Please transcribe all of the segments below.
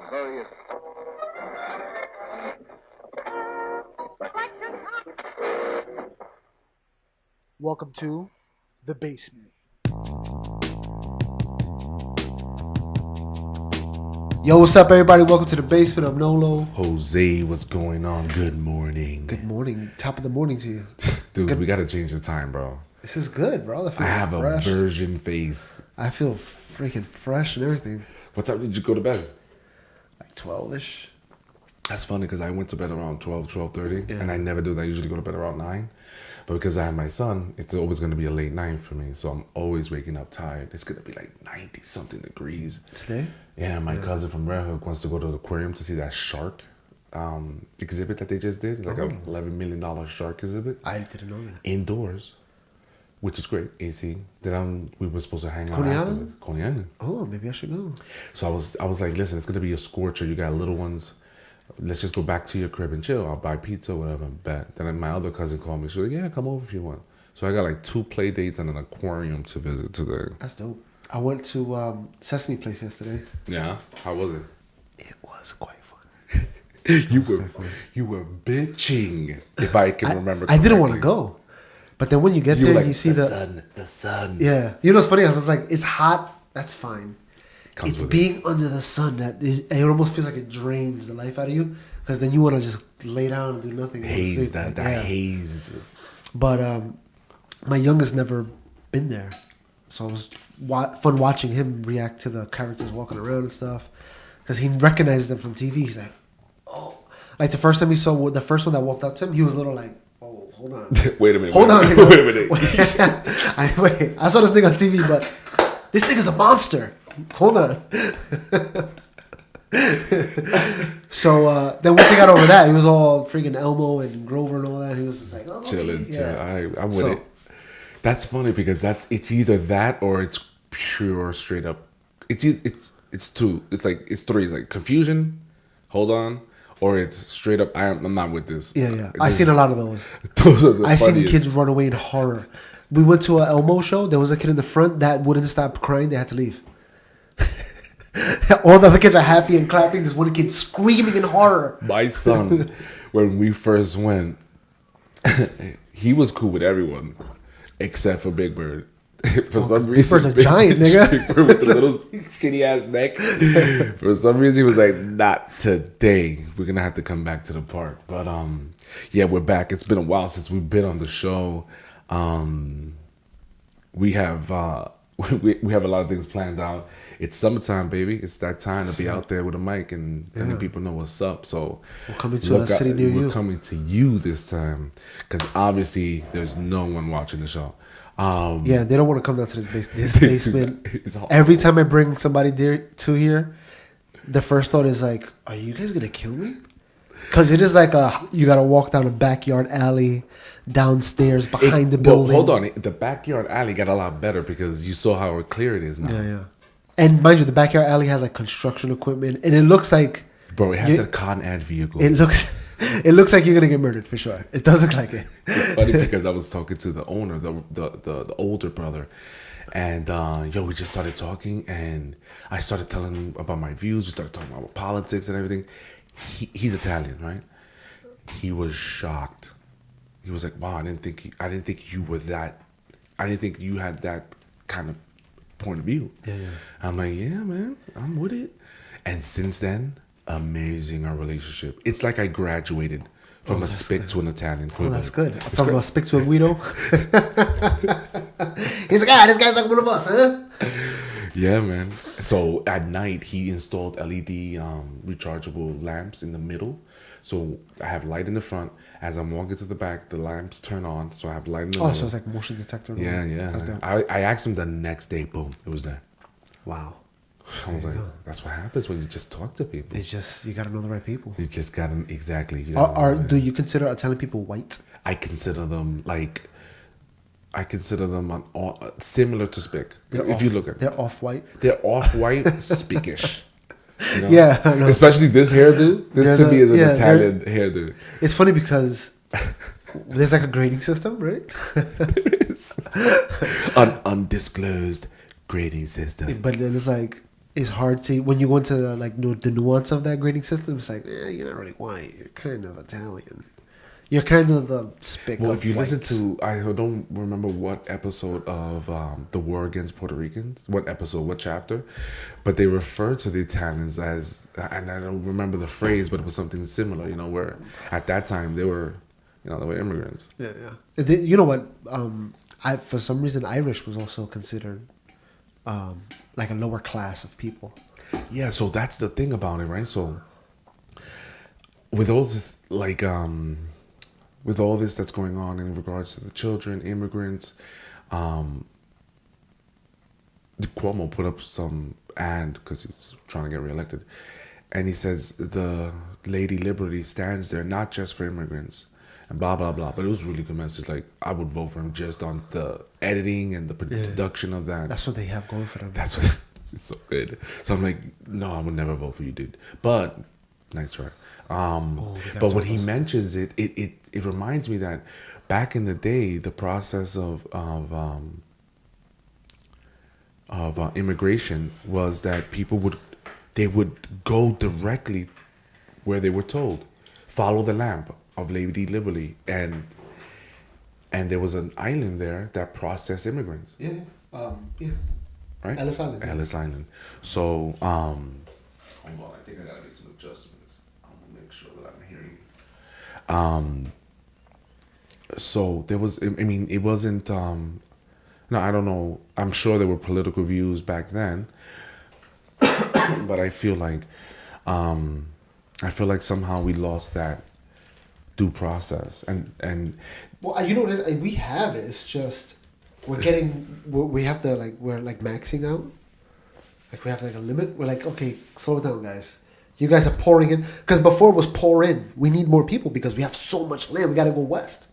Oh, yes. Welcome to the basement. Yo, what's up, everybody? Welcome to the basement. I'm Nolo. Jose, what's going on? Good morning. Good morning. Top of the morning to you. Dude, Good. we gotta change the time, bro. This is good, bro. I have fresh. a virgin face. I feel freaking fresh and everything. What time did you go to bed? Like 12-ish. That's funny because I went to bed around 12:30, Yeah. and I never do that. I usually go to bed around 9. But because I have my son, it's always going to be a late night for me. So I'm always waking up tired. It's going to be like 90-something degrees. Today? Yeah, my cousin from Red Hook wants to go to the aquarium to see that shark exhibit that they just did. Like a $11 million shark exhibit. I didn't know that. Indoors, which is great. AC. Then we were supposed to hang out Coney afterwards. Island? Coney Island. Oh, maybe I should go. So I was like, listen, it's gonna be a scorcher. You got little ones. Let's just go back to your crib and chill. I'll buy pizza, whatever. Bet. Then my other cousin called me. She was like, yeah, come over if you want. So I got like 2 play dates and an aquarium to visit today. That's dope. I went to Sesame Place yesterday. Yeah, how was it? It was quite fun. You were bitching, if I can remember. I didn't want to correctly. go. But then when you get You there were and like, you see the sun. Yeah. You know what's funny? I was like, it's hot. That's fine. Comes It's with being under the sun that is, it almost feels like it drains the life out of you because then you want to just lay down and do nothing. Haze, Sleep. that Yeah. haze. But my youngest never been there. So it was fun watching him react to the characters walking around and stuff because he recognized them from TV. He's like, oh. Like the first time he saw the first one that walked up to him, he was a little like, oh, hold on. Wait a minute. Hold on. Wait a minute. I saw this thing on TV, but this thing is a monster. Hold on. So then once he got over that, he was all freaking Elmo and Grover and all that. He was just like, oh, Chilling. okay. Yeah. I'm with it. That's funny because it's either that or it's pure straight up. It's two. It's three. It's like confusion. Hold on. Or it's straight up. I'm not with this. Yeah. I seen a lot of those. Those are the I seen funniest. kids run away in horror. We went to a Elmo show. There was a kid in the front that wouldn't stop crying. They had to leave. All the other kids are happy and clapping. This one kid screaming in horror. My son, when we first went, he was cool with everyone except for Big Bird. For some reason, Big Bird's a giant, nigga. Big Bird with the little skinny ass neck. For some reason, he was like, "Not today. We're gonna have to come back to the park." But yeah, we're back. It's been a while since we've been on the show. We have we have a lot of things planned out. It's summertime, baby. It's that time to be out there with a mic and letting people know what's up. So We're coming to a city near you. We're coming to you this time because obviously there's no one watching the show. Yeah, they don't want to come down to this basement. It's hard. Every time I bring somebody there to here, the first thought is like, "Are you guys gonna kill me?" Because it is like you gotta walk down a backyard alley, downstairs behind the building. Well, hold on, the backyard alley got a lot better because you saw how clear it is now. Yeah. And mind you, the backyard alley has like construction equipment, and it looks like, Bro, it has a Con Ad vehicle. it looks like you're gonna get murdered for sure. It does look like it. It's funny because I was talking to the owner, the older brother, and we just started talking, and I started telling him about my views. We started talking about politics and everything. He's Italian, right? He was shocked. He was like, "Wow, I didn't think you were that. I didn't think you had that kind of point of view." Yeah. I'm like, "Yeah, man, I'm with it." And since then, amazing our relationship. It's like I graduated from a spit to an Italian. Oh, that's good. From a spick to a Guido. He's like, this guy's like one of us, huh? Yeah, man. So at night, he installed LED rechargeable lamps in the middle. So I have light in the front. As I'm walking to the back, the lamps turn on. So I have light in the middle. Oh, so it's like motion detector. Yeah. That's dope. I asked him the next day. Boom, it was there. Wow. I was like, that's what happens when you just talk to people. It's just, you gotta know the right people. You just got them, exactly. Do you consider Italian people white? I consider them similar to Spick. If you look at They're off-white? they're off-white, Spickish. You know? Yeah, I know. Especially this hairdo. This to me is an Italian hairdo. It's funny because there's like a grading system, right? There is an undisclosed grading system. But then it's like, is hard to when you go into the nuance of that grading system. It's like, you're not really white. You're kind of Italian. You're kind of the spick Well, of if you whites. listen to, I don't remember what episode of the War Against Puerto Ricans, what chapter, but they refer to the Italians as, and I don't remember the phrase, but it was something similar, where at that time they were immigrants. Yeah, yeah. You know what? I for some reason Irish was also considered like a lower class of people. Yeah, so that's the thing about it, right? So with all this, with all this that's going on in regards to the children, immigrants, Cuomo put up some ad because he's trying to get reelected, and he says the Lady Liberty stands there not just for immigrants and blah blah blah. But it was really good message. Like, I would vote for him just on the editing and the production of that. That's what they have going for them. That's what it's so good. So I'm like, no, I would never vote for you, dude. But nice try. But when he mentions it reminds me that back in the day, the process of immigration was that people would go directly where they were told, follow the lamp of Lady Liberty, and there was an island there that processed immigrants. Yeah. Yeah. Right. Ellis Island. Ellis Island. So hold on, I think I gotta make some adjustments. I want to make sure that I'm hearing you. So there was, I mean, it wasn't, no, I don't know. I'm sure there were political views back then, but I feel like somehow we lost that due process. And well, you know what it is? We have it. It's just we have to we're maxing out. Like, we have a limit. We're like, okay, slow it down, guys. You guys are pouring in. Because before it was pour in. We need more people because we have so much land. We got to go west.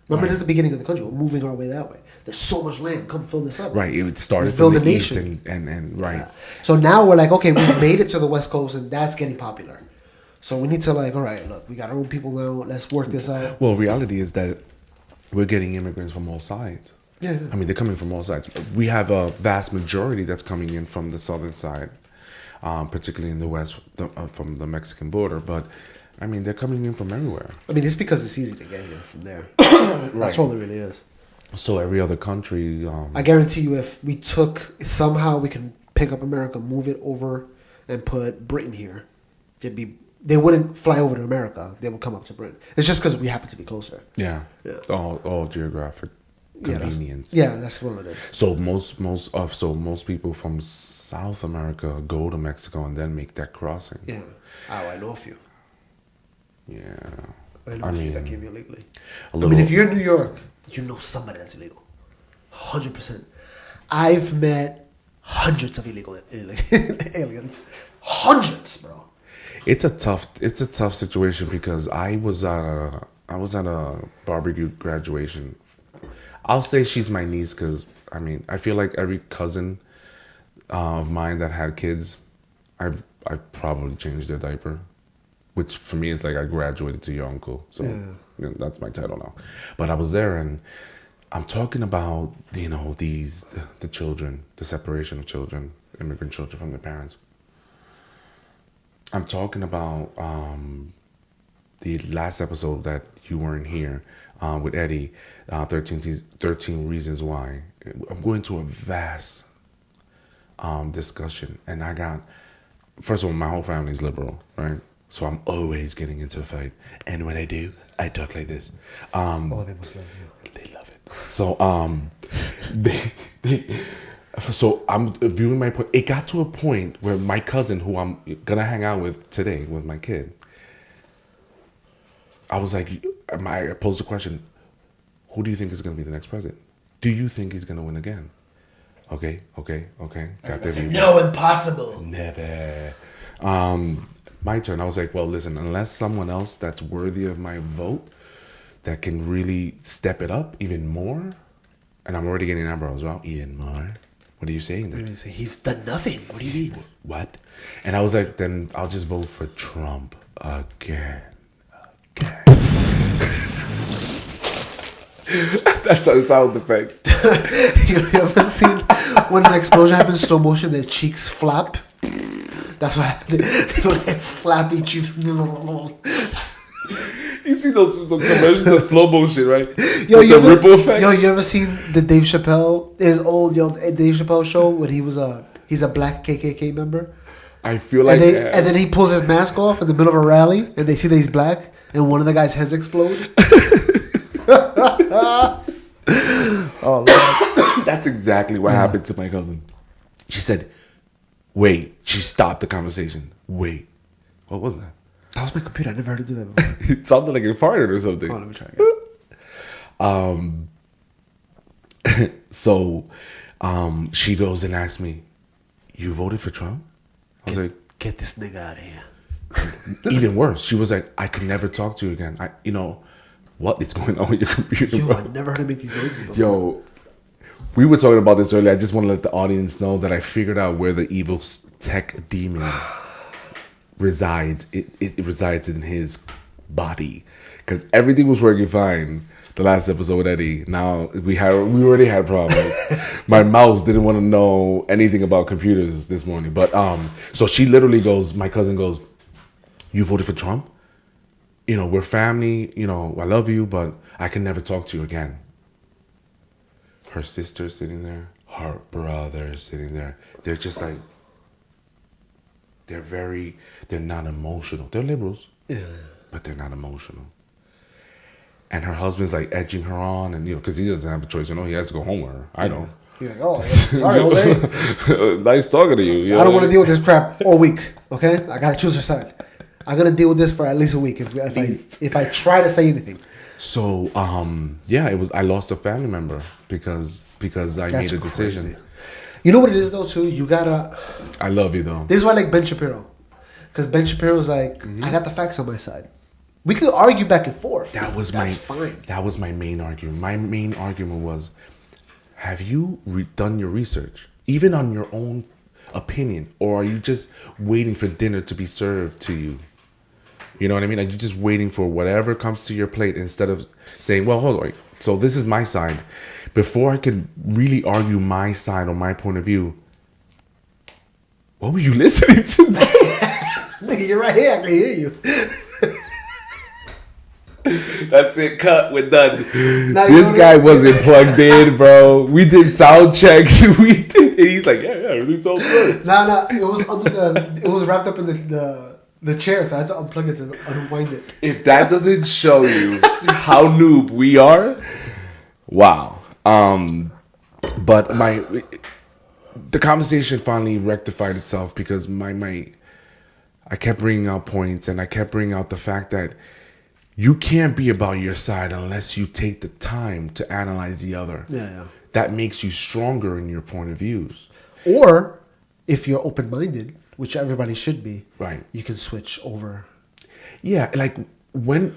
Remember, This is the beginning of the country. We're moving our way that way. There's so much land. Come fill this up. Right. It started build from a the east nation. and right. Yeah. So now we're like, okay, we've made it to the west coast, and that's getting popular. So we need to all right, look, we got our own people now. Let's work this out. Well, reality is that we're getting immigrants from all sides. Yeah. I mean, they're coming from all sides. We have a vast majority that's coming in from the southern side, particularly in the west, from the Mexican border. But, I mean, they're coming in from everywhere. I mean, it's because it's easy to get here from there. Right. That's all it really is. So every other country... I guarantee you, if we somehow we can pick up America, move it over, and put Britain here, they wouldn't fly over to America. They would come up to Britain. It's just because we happen to be closer. Yeah. All geographic convenience. That's what it is. So most people from South America go to Mexico and then make that crossing. Yeah. Oh, I know a few. Yeah. I know a few that came illegally. I mean, if you're in New York, you know somebody that's illegal. 100%. I've met hundreds of illegal aliens. Hundreds, bro. It's a tough situation because I was at a barbecue graduation. I'll say she's my niece because, I mean, I feel like every cousin of mine that had kids, I probably changed their diaper, which for me is like I graduated to your uncle. So that's my title now. But I was there and I'm talking about, the children, the separation of children, immigrant children from their parents. I'm talking about the last episode that you weren't here with Eddie, 13 Reasons Why. I'm going to a vast discussion, and I got, first of all, my whole family is liberal, right? So I'm always getting into a fight, and when I do, I talk like this. They must love you. They love it. So So I'm viewing my point. It got to a point where my cousin, who I'm gonna hang out with today with my kid, I was like, I posed a question: who do you think is gonna be the next president? Do you think he's gonna win again? Okay. Got that. No, impossible. Never. My turn. I was like, well, listen, unless someone else that's worthy of my vote, that can really step it up even more, and I'm already getting eyebrows. Well, even more. What are you saying then? He's done nothing. What do you mean? What? And I was like, then I'll just vote for Trump again. That's our sound effects. You ever seen when an explosion happens in slow motion, their cheeks flap? That's why they look like flappy cheeks. You see those commercials, the slow motion, right? Yo, With the ripple effect. Yo, you ever seen the Dave Chappelle? His old Dave Chappelle show when he's a black KKK member. I feel like, and then he pulls his mask off in the middle of a rally, and they see that he's black, and one of the guys' heads explode. Oh, Lord. That's exactly what happened to my cousin. She said, "Wait." She stopped the conversation. Wait, what was that? That was my computer. I never heard it do that before. It sounded like it farted or something. Oh, let me try again. So, she goes and asks me, "You voted for Trump?" I was like, "Get this nigga out of here." Even worse, she was like, "I can never talk to you again. What is going on with your computer?" Yo, bro? I never heard him make these noises before. Yo, we were talking about this earlier. I just want to let the audience know that I figured out where the evil tech demon resides. It resides in his body, because everything was working fine the last episode with Eddie. Now we already had problems. My mouse didn't want to know anything about computers this morning. But so she literally goes, my cousin goes, "You voted for Trump? We're family. I love you, but I can never talk to you again." Her sister's sitting there, her brother's sitting there. They're just like, they're not emotional. They're liberals, but they're not emotional. And her husband's like edging her on, and because he doesn't have a choice, he has to go home with her. I don't. He's like, "Oh, sorry, Jose. Nice talking to you. I don't want to deal with this crap all week. Okay, I gotta choose her side. I'm gonna deal with this for at least a week if I try to say anything." So it was. I lost a family member because I made a decision. Crazy. You know what it is though too. You gotta. I love you though. This is why I like Ben Shapiro, because Ben Shapiro's like, I got the facts on my side. We could argue back and forth. That's fine. That was my main argument. My main argument was, have you done your research, even on your own opinion, or are you just waiting for dinner to be served to you? You know what I mean? Like, you're just waiting for whatever comes to your plate instead of saying, "Well, hold on. So this is my side." Before I could really argue my side or my point of view, what were you listening to? Nigga, you're right here. I can hear you. That's it. Cut. We're done. This guy wasn't plugged in, bro. We did sound checks. And he's like, yeah, everything's all good. Nah. It was wrapped up in the chair, so I had to unplug it to unwind it. If that doesn't show you how noob we are, wow. But the conversation finally rectified itself because I kept bringing out points, and I kept bringing out the fact that you can't be about your side unless you take the time to analyze the other. Yeah. That makes you stronger in your point of views. Or if you're open-minded, which everybody should be, right? You can switch over. Yeah, like when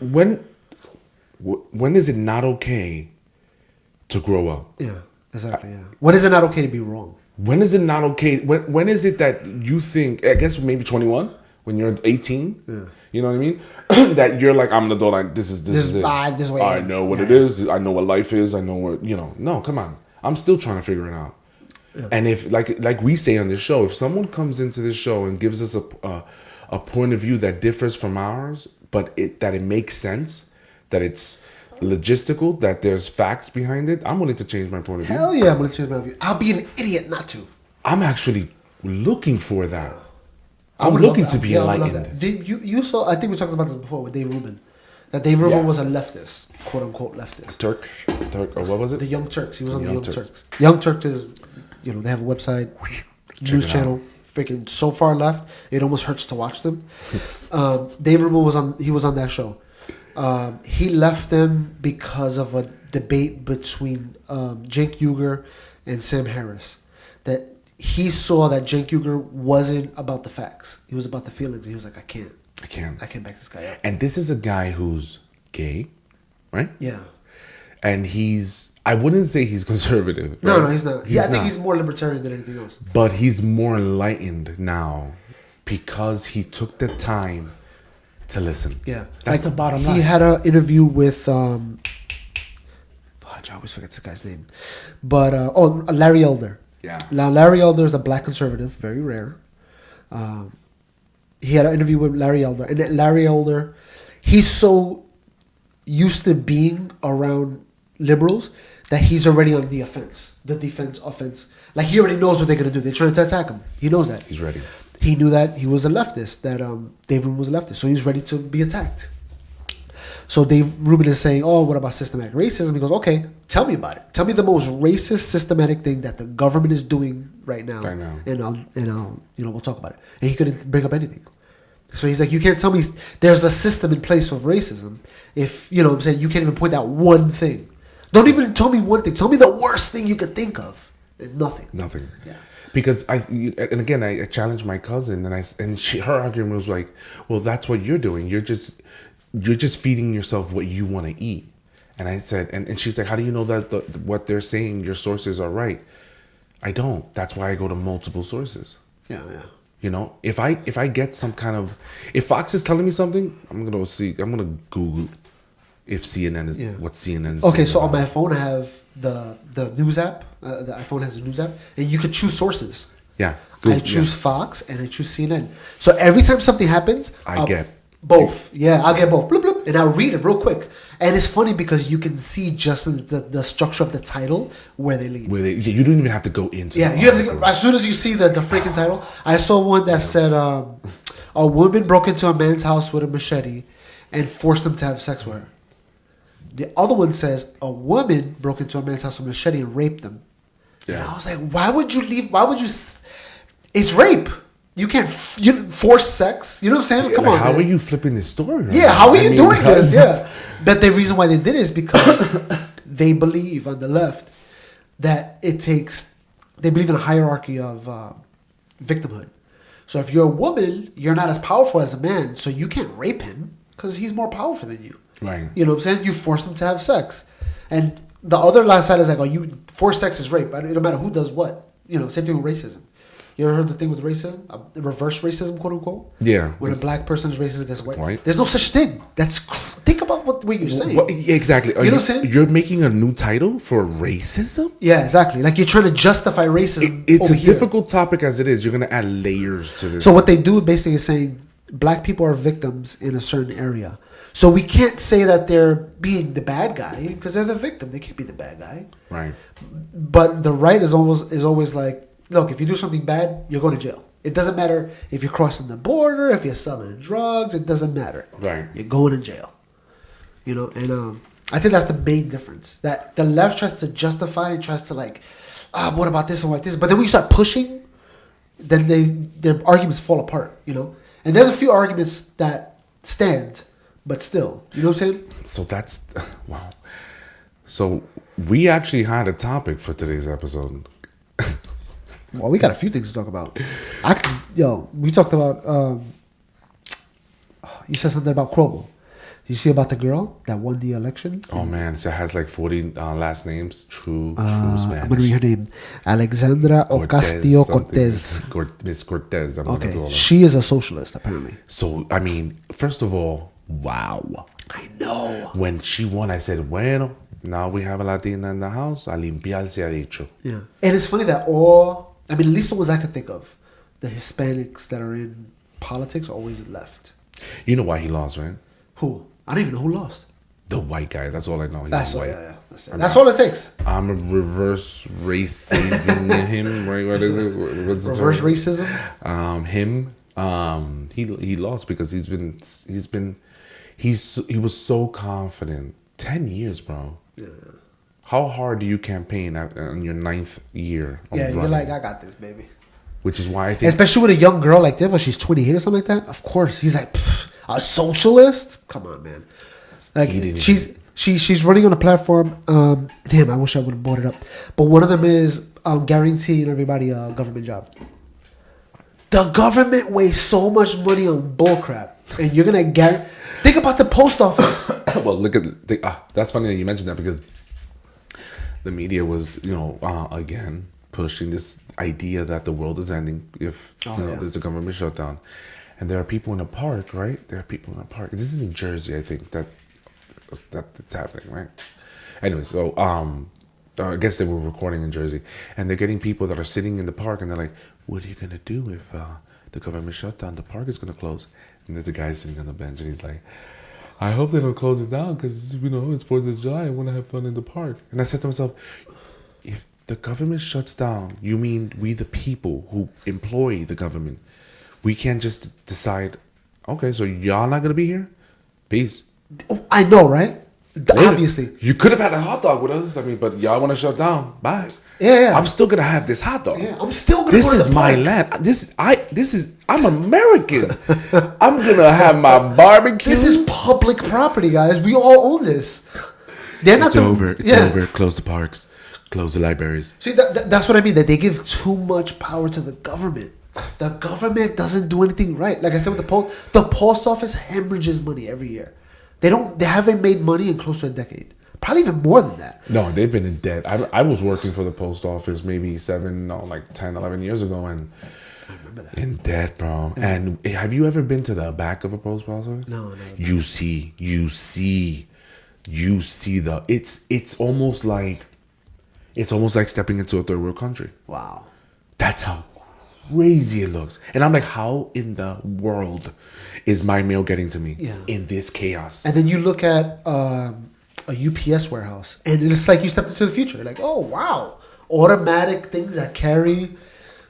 is it not okay to grow up? Yeah, exactly. Yeah. When is it not okay to be wrong? When is it not okay? When is it that you think? I guess maybe 21 when you're 18. Yeah. You know what I mean? That you're like, I'm an adult. This is it. I know what it is. I know what life is. I know what No, come on. I'm still trying to figure it out. Yeah. And if like we say on this show, if someone comes into this show and gives us a point of view that differs from ours, but it makes sense, that it's logistical, that there's facts behind it, I'm willing to change my point of view. Hell yeah, I'm willing to change my view. I'll be an idiot not to. I'm actually looking for that. I'm looking to be enlightened. You saw, I think we talked about this before with Dave Rubin. That Dave Rubin was a leftist, quote unquote leftist. Turk, or what was it? The Young Turks. He was on the Young Turks. Young Turks is, they have a website, news channel, freaking so far left, it almost hurts to watch them. Dave Rubin was on that show. He left them because of a debate between Cenk Uygur and Sam Harris. That he saw that Cenk Uygur wasn't about the facts. He was about the feelings. He was like, I can't back this guy up. And this is a guy who's gay, right? Yeah. And I wouldn't say he's conservative. Right? No, he's not. I think he's more libertarian than anything else. But he's more enlightened now because he took the time to listen. Yeah. That's the bottom line. He had an interview with, I always forget this guy's name. But, Larry Elder. Yeah. Now, Larry Elder is a black conservative, very rare. he had an interview with Larry Elder, and Larry Elder, he's so used to being around liberals that he's already on the offense, the defense offense. Like he already knows what they're gonna do. They're trying to attack him. He knows that. He's ready. He knew that he was a leftist. That Dave Rubin was a leftist, so he's ready to be attacked. So Dave Rubin is saying, "Oh, what about systematic racism?" He goes, "Okay, tell me about it. Tell me the most racist, systematic thing that the government is doing right now, and I'll we'll talk about it." And he couldn't bring up anything. So he's like, "You can't tell me there's a system in place of racism if what I'm saying you can't even point out one thing. Don't even tell me one thing. Tell me the worst thing you could think of. And nothing. Nothing. Yeah." Because I challenged my cousin, and her argument was like, "Well, that's what you're doing. You're just feeding yourself what you want to eat." And I said, and she's like, "How do you know that what they're saying, your sources are right?" I don't. That's why I go to multiple sources. Yeah. If I get some kind of, if Fox is telling me something, I'm gonna Google if CNN is what CNN is. Okay, so on my phone I have the news app. The iPhone has a news app, and you could choose sources. Yeah. I choose Fox and I choose CNN. So every time something happens, I get both. Yeah, I'll get both. Bloop, bloop, and I'll read it real quick. And it's funny because you can see just in the structure of the title where they lead. You don't even have to go into. Yeah, you have to go, as soon as you see the freaking title. I saw one that said a woman broke into a man's house with a machete and forced him to have sex with her. The other one says a woman broke into a man's house with a machete and raped him. Yeah. And I was like, why would you leave? Why would you? It's rape. You can't force sex. You know what I'm saying? Come on. How are you flipping this story? Right how are you doing this? Yeah. But the reason why they did it is because they believe on the left that they believe in a hierarchy of victimhood. So if you're a woman, you're not as powerful as a man, so you can't rape him because he's more powerful than you. Right. You know what I'm saying? You force him to have sex. And the other last side is like, forced sex is rape. It don't matter who does what. Same thing with racism. You ever heard the thing with racism? Reverse racism, quote unquote? Yeah. When a black person is racist against a white. There's no such thing. Think about what you're saying. Exactly. You know what I'm saying? You're making a new title for racism? Yeah, exactly. Like you're trying to justify racism. It's a difficult topic as it is. You're going to add layers to this. So what they do basically is saying black people are victims in a certain area. So we can't say that they're being the bad guy because they're the victim. They can't be the bad guy. Right. But the right is always like, look, if you do something bad, you're going to jail. It doesn't matter if you're crossing the border, if you're selling drugs. It doesn't matter. Right. You're going to jail. And I think that's the main difference. That the left tries to justify and tries to what about this and what this? But then when you start pushing, then their arguments fall apart. And there's a few arguments that stand. But still, you know what I'm saying? So that's, wow. So we actually had a topic for today's episode. Well, we got a few things to talk about. We talked about, you said something about Cromwell. Did you see about the girl that won the election? Oh, man. She has 40 last names. True Spanish. I'm going to read her name. Alexandra Ocasio-Cortez. Miss Cortez. Okay. She is a socialist, apparently. So, I mean, first of all, wow. I know. When she won, I said, bueno, now we have a Latina in the house. A limpiar se ha dicho. Yeah. And it's funny that at least the ones I could think of, the Hispanics that are in politics always left. You know why he lost, right? Who? I don't even know who lost. The white guy. That's all I know. That's all. Yeah. That's all it takes. I'm a reverse racism him. Right? What is it? What's reverse racism? Him. He lost because he was so confident. 10 years, bro. Yeah. How hard do you campaign in your 9th year? You're like, I got this, baby. Which is why I think, especially with a young girl like this, when she's 28 or something like that. Of course, he's like, a socialist. Come on, man. Like she's running on a platform. Damn, I wish I would have brought it up. But one of them is guaranteeing everybody a government job. The government wastes so much money on bullcrap, and you're gonna guarantee. Think about the post office. Well, look at that's funny that you mentioned that because the media was, again pushing this idea that the world is ending if there's a government shutdown, and there are people in a park, right? There are people in a park. This is in Jersey, I think that's happening, right? Anyway, so I guess they were recording in Jersey, and they're getting people that are sitting in the park, and they're like, "What are you gonna do if the government shutdown. The park is gonna close. And there's a guy sitting on the bench, and he's like, I hope they don't close it down because it's 4th of July. I want to have fun in the park. And I said to myself, if the government shuts down, you mean we the people who employ the government, we can't just decide, okay, so y'all not gonna be here? Peace. Oh, I know, right? Later. Obviously. You could have had a hot dog with us. I mean, but y'all want to shut down. Bye. Yeah. I'm still gonna have this hot dog. Yeah, I'm still gonna This go to is the my park. land. I'm American. I'm gonna have my barbecue. This is public property, guys. We all own this. They're not It's over. It's over. Close the parks. Close the libraries. See, that's what I mean. That they give too much power to the government. The government doesn't do anything right. Like I said with the post office hemorrhages money every year. They haven't made money in close to a decade. Probably even more than that. No, they've been in debt. I was working for the post office maybe 10, 11 years ago, and I remember that. in debt, bro. Yeah. And have you ever been to the back of a post office? No. You see the. It's almost like stepping into a third world country. Wow. That's how crazy it looks. And I'm like, how in the world is my mail getting to me in this chaos? And then you look at a UPS warehouse, and it's like you stepped into the future. You're like, oh, wow. Automatic things that carry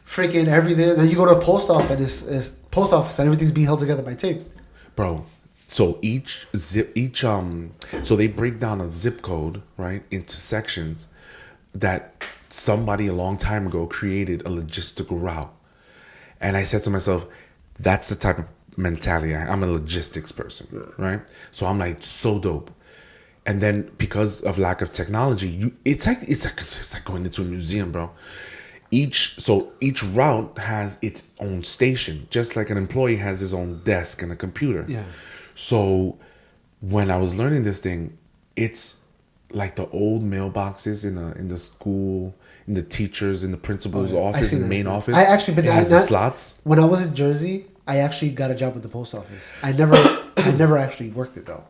freaking everything. Then you go to a post office, and everything's being held together by tape. Bro, so so they break down a zip code, right, into sections that somebody a long time ago created a logistical route. And I said to myself, that's the type of mentality. I'm a logistics person, right? So I'm like, so dope. And then because of lack of technology, it's like going into a museum, bro. Each route has its own station, just like an employee has his own desk and a computer. Yeah. So when I was learning this thing, it's like the old mailboxes in the school, in the teachers, in the principal's office, in the main office. I actually been has the slots. When I was in Jersey, I actually got a job with the post office. I never actually worked it though.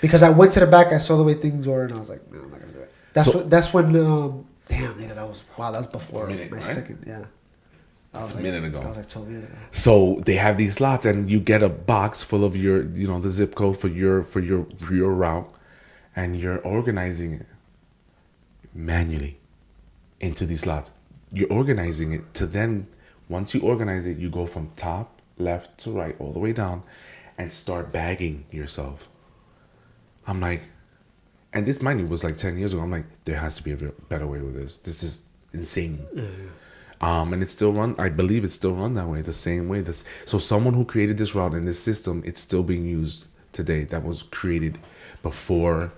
Because I went to the back, I saw the way things were, and I was like, no, I'm not gonna do it. That's when damn nigga, that was before minute, my right? second, yeah. That's a minute ago. That was like 12 years ago. So they have these slots, and you get a box full of your, the zip code for your route, and you're organizing it manually into these slots. You're organizing it to then, once you organize it, you go from top, left to right, all the way down, and start bagging yourself. I'm like, and this mind you was like 10 years ago. I'm like, there has to be a better way with this. This is insane. Yeah. And it's still run. I believe it's still run that way, the same way. So someone who created this route and this system, it's still being used today. That was created before,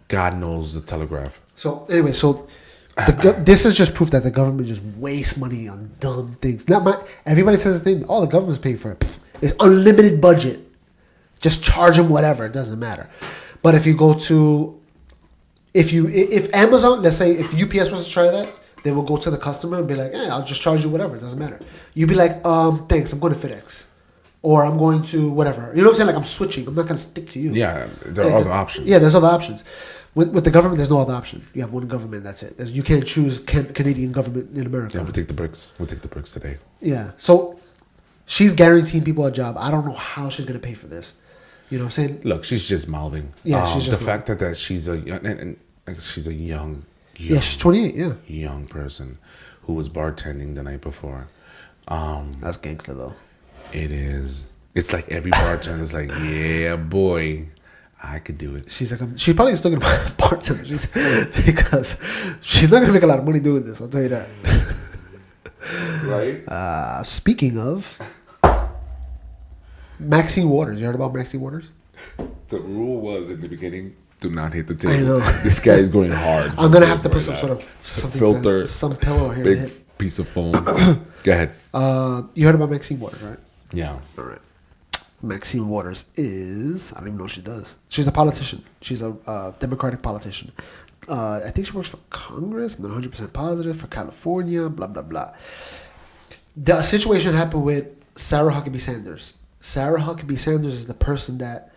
God knows, the telegraph. So anyway, this is just proof that the government just wastes money on dumb things. Everybody says the thing. Oh, the government's paying for it. It's unlimited budget. Just charge them whatever. It doesn't matter. But if you go to, if Amazon, let's say if UPS was to try that, they will go to the customer and be like, I'll just charge you whatever. It doesn't matter. You'd be like, thanks, I'm going to FedEx. Or I'm going to whatever. You know what I'm saying? Like, I'm switching. I'm not going to stick to you. Yeah, there are other options. Yeah, there's other options. With the government, there's no other option. You have one government, that's it. You can't choose Canadian government in America. Yeah, we'll take the bricks. We'll take the bricks today. Yeah. So she's guaranteeing people a job. I don't know how she's going to pay for this. You know what I'm saying? Look, she's just mouthing. Yeah, she's just the fact that she's a young, yeah, she's 28. Yeah, young person who was bartending the night before. That's gangster though. It is. It's like every bartender is like, yeah, boy, I could do it. She's probably still gonna be a bartender because she's not gonna make a lot of money doing this. I'll tell you that. Right. Speaking of. Maxine Waters. You heard about Maxine Waters? The rule was in the beginning, do not hit the table. I know. This guy is going hard. I'm going to have to put some sort of something filter, some pillow here. Big piece of foam. Go ahead. You heard about Maxine Waters, right? Yeah. All right. Maxine Waters is, I don't even know what she does. She's a politician. She's a Democratic politician. I think she works for Congress. I'm not 100% positive. For California, blah, blah, blah. The situation happened with Sarah Huckabee Sanders. Sarah Huckabee Sanders is the person that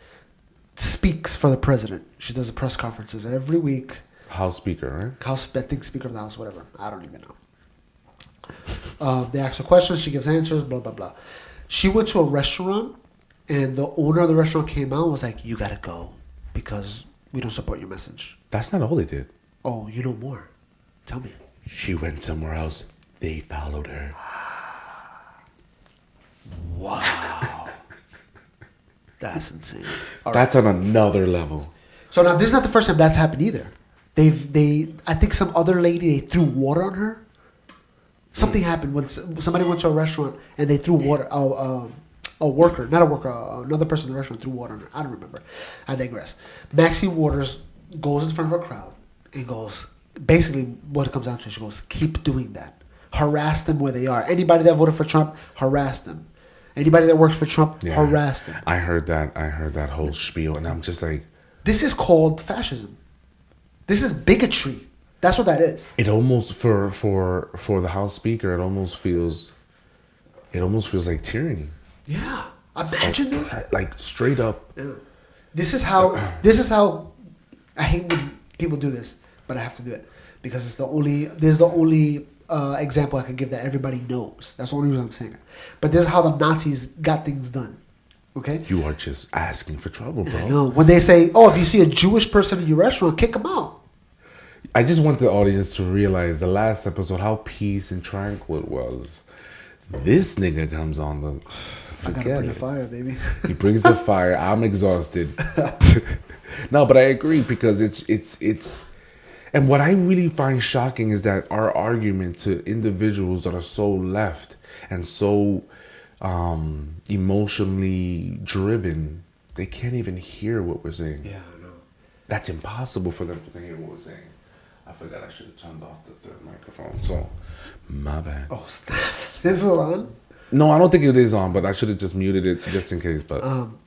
speaks for the president. She does the press conferences every week. House Speaker, right? I think Speaker of the House, whatever. I don't even know. They ask her questions. She gives answers. Blah blah blah. She went to a restaurant, and the owner of the restaurant came out and was like, "You gotta go because we don't support your message." That's not all they did. Oh, you know more. Tell me. She went somewhere else. They followed her. Wow. That's insane. All right. That's on another level. So now this is not the first time that's happened either. I think some other lady, they threw water on her. Something happened when somebody went to a restaurant and they threw water. A worker, not a worker, another person in the restaurant threw water on her. I don't remember. I digress. Maxine Waters goes in front of a crowd and goes, basically what it comes down to, she goes, keep doing that. Harass them where they are. Anybody that voted for Trump, harass them. Anybody that works for Trump, harass them. I heard that whole spiel, and I'm just like, this is called fascism. This is bigotry. That's what that is. It almost for the House Speaker, it almost feels like tyranny. Yeah. Imagine this. Like straight up. Yeah. This is how I hate when people do this, but I have to do it because this is the only example I can give that everybody knows. That's the only reason I'm saying it. But this is how the Nazis got things done. Okay? You are just asking for trouble, bro. I know. When they say, "Oh, if you see a Jewish person in your restaurant, kick them out." I just want the audience to realize the last episode how peace and tranquil it was. This nigga comes on the. I gotta bring the fire, baby. He brings the fire. I'm exhausted. No, but I agree because it's. And what I really find shocking is that our argument to individuals that are so left and so emotionally driven, they can't even hear what we're saying. Yeah, I know. That's impossible for them to hear what we're saying. I forgot I should have turned off the third microphone. So, my bad. Oh, snap. This was on? No, I don't think it is on, but I should have just muted it just in case. But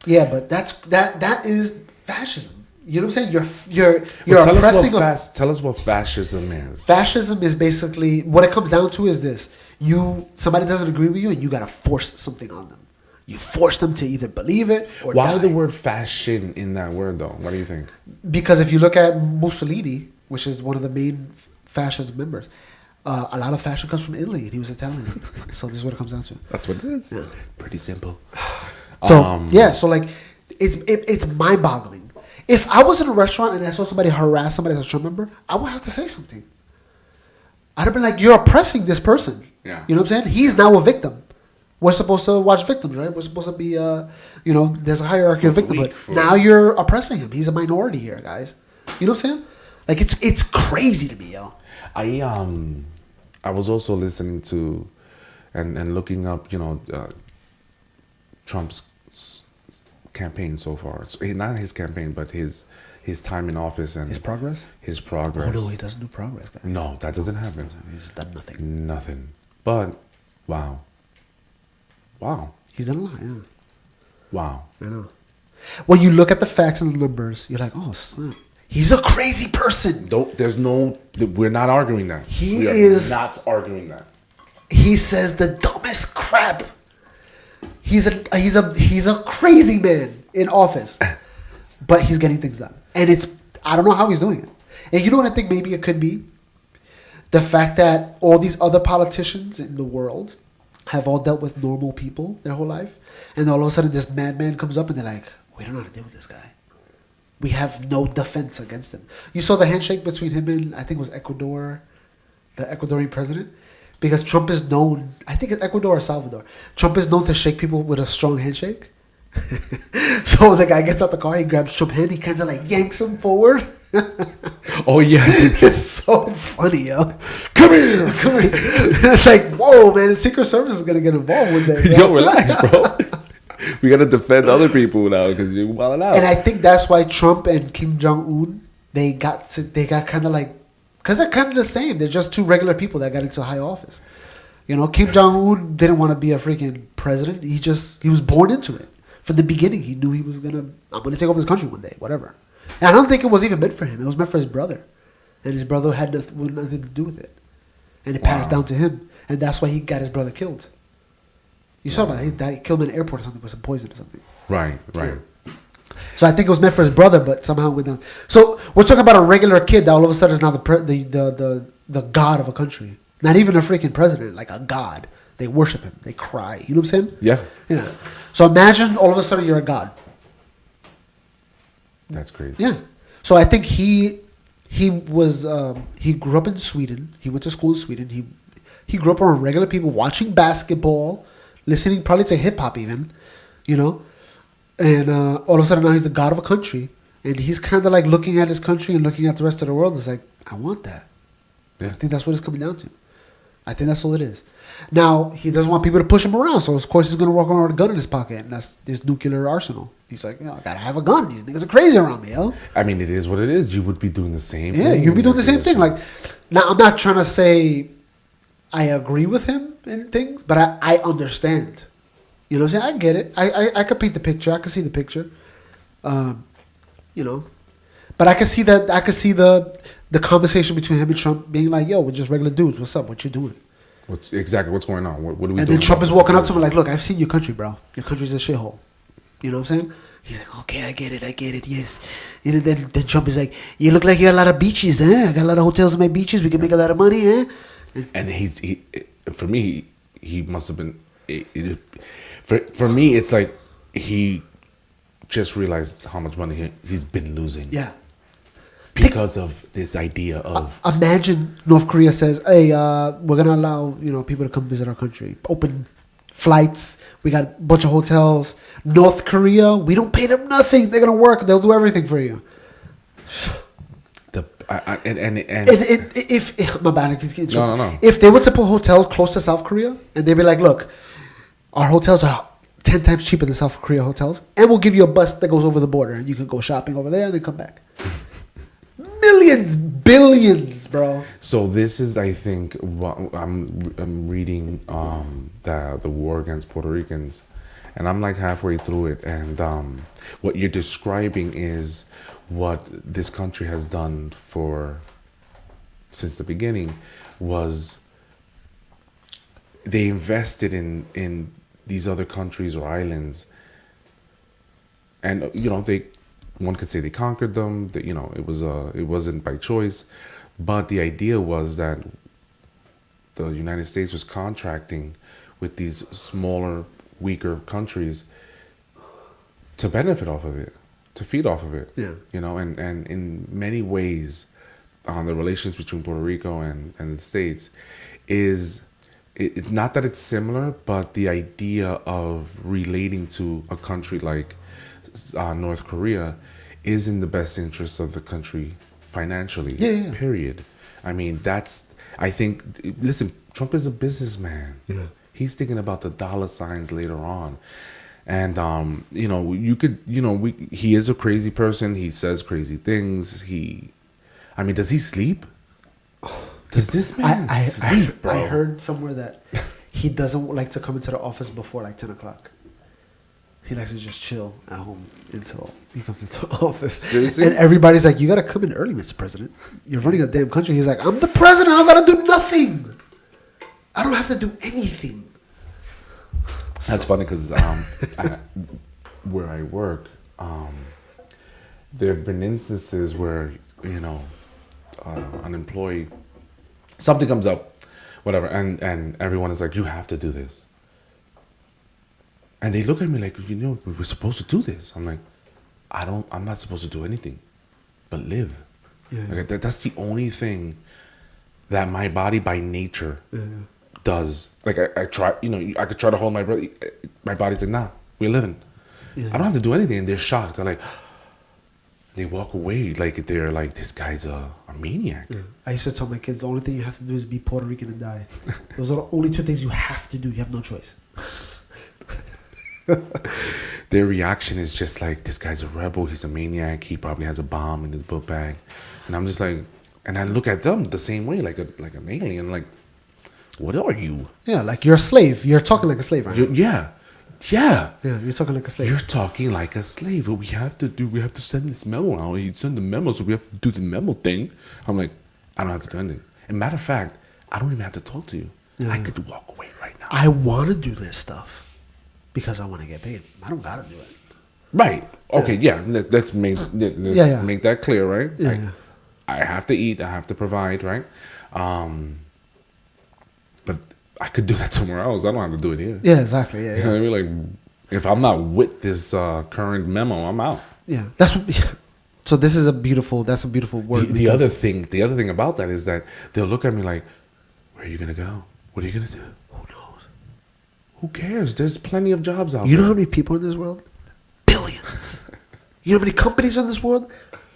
yeah, but that is fascism. You know what I'm saying? You're oppressing. Tell us what fascism is. Fascism is basically what it comes down to is this: somebody doesn't agree with you, and you gotta force something on them. You force them to either believe it or Why die. the word fashion in that word though? What do you think? Because if you look at Mussolini, which is one of the main fascist members, a lot of fashion comes from Italy, and he was Italian. So this is what it comes down to. That's what it is. Yeah. Pretty simple. So like, it's mind-boggling. If I was in a restaurant and I saw somebody harass somebody that's a Trump member, I would have to say something. I'd have been like, "You're oppressing this person." Yeah. You know what I'm saying? He's now a victim. We're supposed to watch victims, right? We're supposed to be, there's a hierarchy of victimhood. Now you're oppressing him. He's a minority here, guys. You know what I'm saying? Like, it's crazy to me, yo. I was also listening to and looking up, Trump's campaign so far. So, not his campaign, but his time in office and his progress. Oh no, he doesn't do progress, guys. No, that doesn't happen. He's done nothing. Nothing. But wow. He's done a lot, yeah. Wow. I know. When you look at the facts and the numbers, you're like, oh, snap. He's a crazy person. We're not arguing that. We is not arguing that. He says the dumbest crap. He's a crazy man in office, but he's getting things done, and I don't know how he's doing it. And you know what I think maybe it could be? The fact that all these other politicians in the world have all dealt with normal people their whole life, and all of a sudden this madman comes up and they're like, we don't know how to deal with this guy. We have no defense against him. You saw the handshake between him and, I think it was Ecuador, the Ecuadorian president, because Trump is known, I think it's Ecuador or Salvador, Trump is known to shake people with a strong handshake. So the guy gets out the car, he grabs Trump's hand, he kind of like yanks him forward. Oh yeah, it's just so funny, yo. Come here. It's like, whoa, man, the Secret Service is gonna get involved with that. Yo, relax, bro. We gotta defend other people now because you're wilding out. And I think that's why Trump and Kim Jong-un they got kind of like, because they're kind of the same. They're just two regular people that got into high office. Kim Jong-un didn't want to be a freaking president. He was born into it. From the beginning, he knew I'm gonna take over this country one day, whatever. And I don't think it was even meant for him. It was meant for his brother. And his brother had nothing to do with it. And it passed down to him. And that's why he got his brother killed. You saw about it. He killed him in an airport or something with some poison or something. Right. Yeah. So I think it was meant for his brother, but somehow it went down. So we're talking about a regular kid that all of a sudden is now the god of a country. Not even a freaking president, like a god. They worship him. They cry. You know what I'm saying? Yeah. Yeah. So imagine all of a sudden you're a god. That's crazy. Yeah. So I think he was he grew up in Sweden. He went to school in Sweden. He grew up around regular people watching basketball, listening probably to hip hop even, you know. And all of a sudden now he's the god of a country, and he's kind of like looking at his country and looking at the rest of the world. It's like, I want that. Yeah. I think that's what it's coming down to. I think that's all it is. Now, he doesn't want people to push him around, so of course he's going to walk around with a gun in his pocket, and that's his nuclear arsenal. He's like, I got to have a gun. These niggas are crazy around me, yo. I mean, it is what it is. You would be doing the same Yeah, thing. you'd be doing the same thing. Like, now, I'm not trying to say I agree with him in things, but I understand. You know what I'm saying? I get it. I could paint the picture. I could see the picture. You know. But I could see that. I could see the conversation between him and Trump being like, yo, we're just regular dudes. What's up? What you doing? What's going on? What are we doing? And then Trump is walking up to him like, look, I've seen your country, bro. Your country's a shithole. You know what I'm saying? He's like, okay, I get it, yes. You know, then Trump is like, you look like you got a lot of beaches, eh? I got a lot of hotels on my beaches. We can make a lot of money, eh? And for me, he must have been. For me, it's like he just realized how much money he's been losing. Yeah. Because of this idea of imagine North Korea says, hey, we're gonna allow people to come visit our country. Open flights. We got a bunch of hotels. North Korea, we don't pay them nothing. They're gonna work. They'll do everything for you. If my bad, no. If they were to put hotels close to South Korea and they'd be like, look, our hotels are 10 times cheaper than South Korea hotels, and we'll give you a bus that goes over the border, and you can go shopping over there and then come back. Millions, billions, bro. So this is, I think, what I'm reading the war against Puerto Ricans, and I'm like halfway through it, and what you're describing is what this country has done since the beginning was they invested in these other countries or islands, and one could say they conquered them. That it wasn't by choice, but the idea was that the United States was contracting with these smaller, weaker countries to benefit off of it, to feed off of it. Yeah. And in many ways, the relations between Puerto Rico and the States is it's not that it's similar, but the idea of relating to a country like North Korea is in the best interest of the country financially. Yeah. Period. I mean, I think, listen, Trump is a businessman. Yeah. He's thinking about the dollar signs later on. And, he is a crazy person. He says crazy things. Does he sleep? Does this man sleep, bro? I heard somewhere that he doesn't like to come into the office before like 10 o'clock. He likes to just chill at home until he comes into the office. Seriously? And everybody's like, you got to come in early, Mr. President. You're running a damn country. He's like, I'm the president. I got to do nothing. I don't have to do anything. That's funny because where I work, there have been instances where, an employee, something comes up, whatever, and everyone is like, you have to do this. And they look at me like, we were supposed to do this. I'm like, I'm not supposed to do anything but live. Yeah. Like, that's the only thing that my body by nature does. Like I try, I could try to hold my breath. My body's like, nah, we're living. Yeah. I don't have to do anything. And they're shocked. They're like, they walk away like they're like, this guy's a maniac. Yeah. I used to tell my kids, the only thing you have to do is be Puerto Rican and die. Those are the only two things you have to do. You have no choice. Their reaction is just like, this guy's a rebel. He's a maniac. He probably has a bomb in his book bag. And I'm just like, and I look at them the same way, like an alien. Like, what are you? Yeah, like you're a slave. You're talking like a slave, right? Yeah, you're talking like a slave. You're talking like a slave. What we have to send this memo out. You send the memo, so we have to do the memo thing. I'm like, I don't have to do anything. And matter of fact, I don't even have to talk to you. Yeah. I could walk away right now. I want to do this stuff because I want to get paid. I don't gotta do it. Right. Okay. Yeah. Let's make that clear, right? Yeah. I have to eat. I have to provide, right? I could do that somewhere else. I don't have to do it here. Yeah, exactly. Yeah, You know yeah. what I mean? Like, if I'm not with this current memo, I'm out. Yeah. That's what. Yeah. So this is a beautiful. That's a beautiful word. The other thing about that is that they'll look at me like, "Where are you gonna go? What are you gonna do? Who knows? Who cares? There's plenty of jobs out You know there." how many people in this world? Billions. You know how many companies in this world?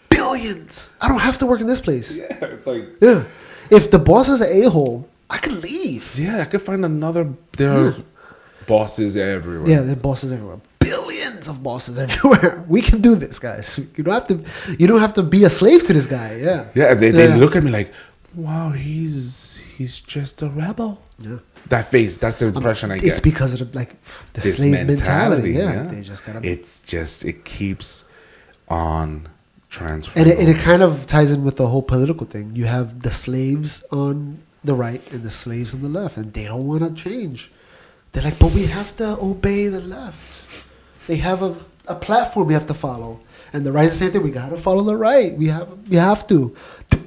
Billions. I don't have to work in this place. Yeah, it's like, Yeah. If the boss is an a-hole, I could leave. yeah, I could find another. There are bosses everywhere. Yeah, there are bosses everywhere. Billions of bosses everywhere. We can do this, guys. You don't have to. You don't have to be a slave to this guy. Yeah. Yeah, they look at me like, "Wow, he's just a rebel." Yeah. That face, that's the impression I get. It's because of the This slave mentality. Yeah. They just gotta. It keeps on transferring. And it kind of ties in with the whole political thing. You have the slaves on the right and the slaves on the left, and they don't want to change. They're like, but we have to obey the left. They have a platform we have to follow. And the right is the same thing. We got to follow the right. We have to.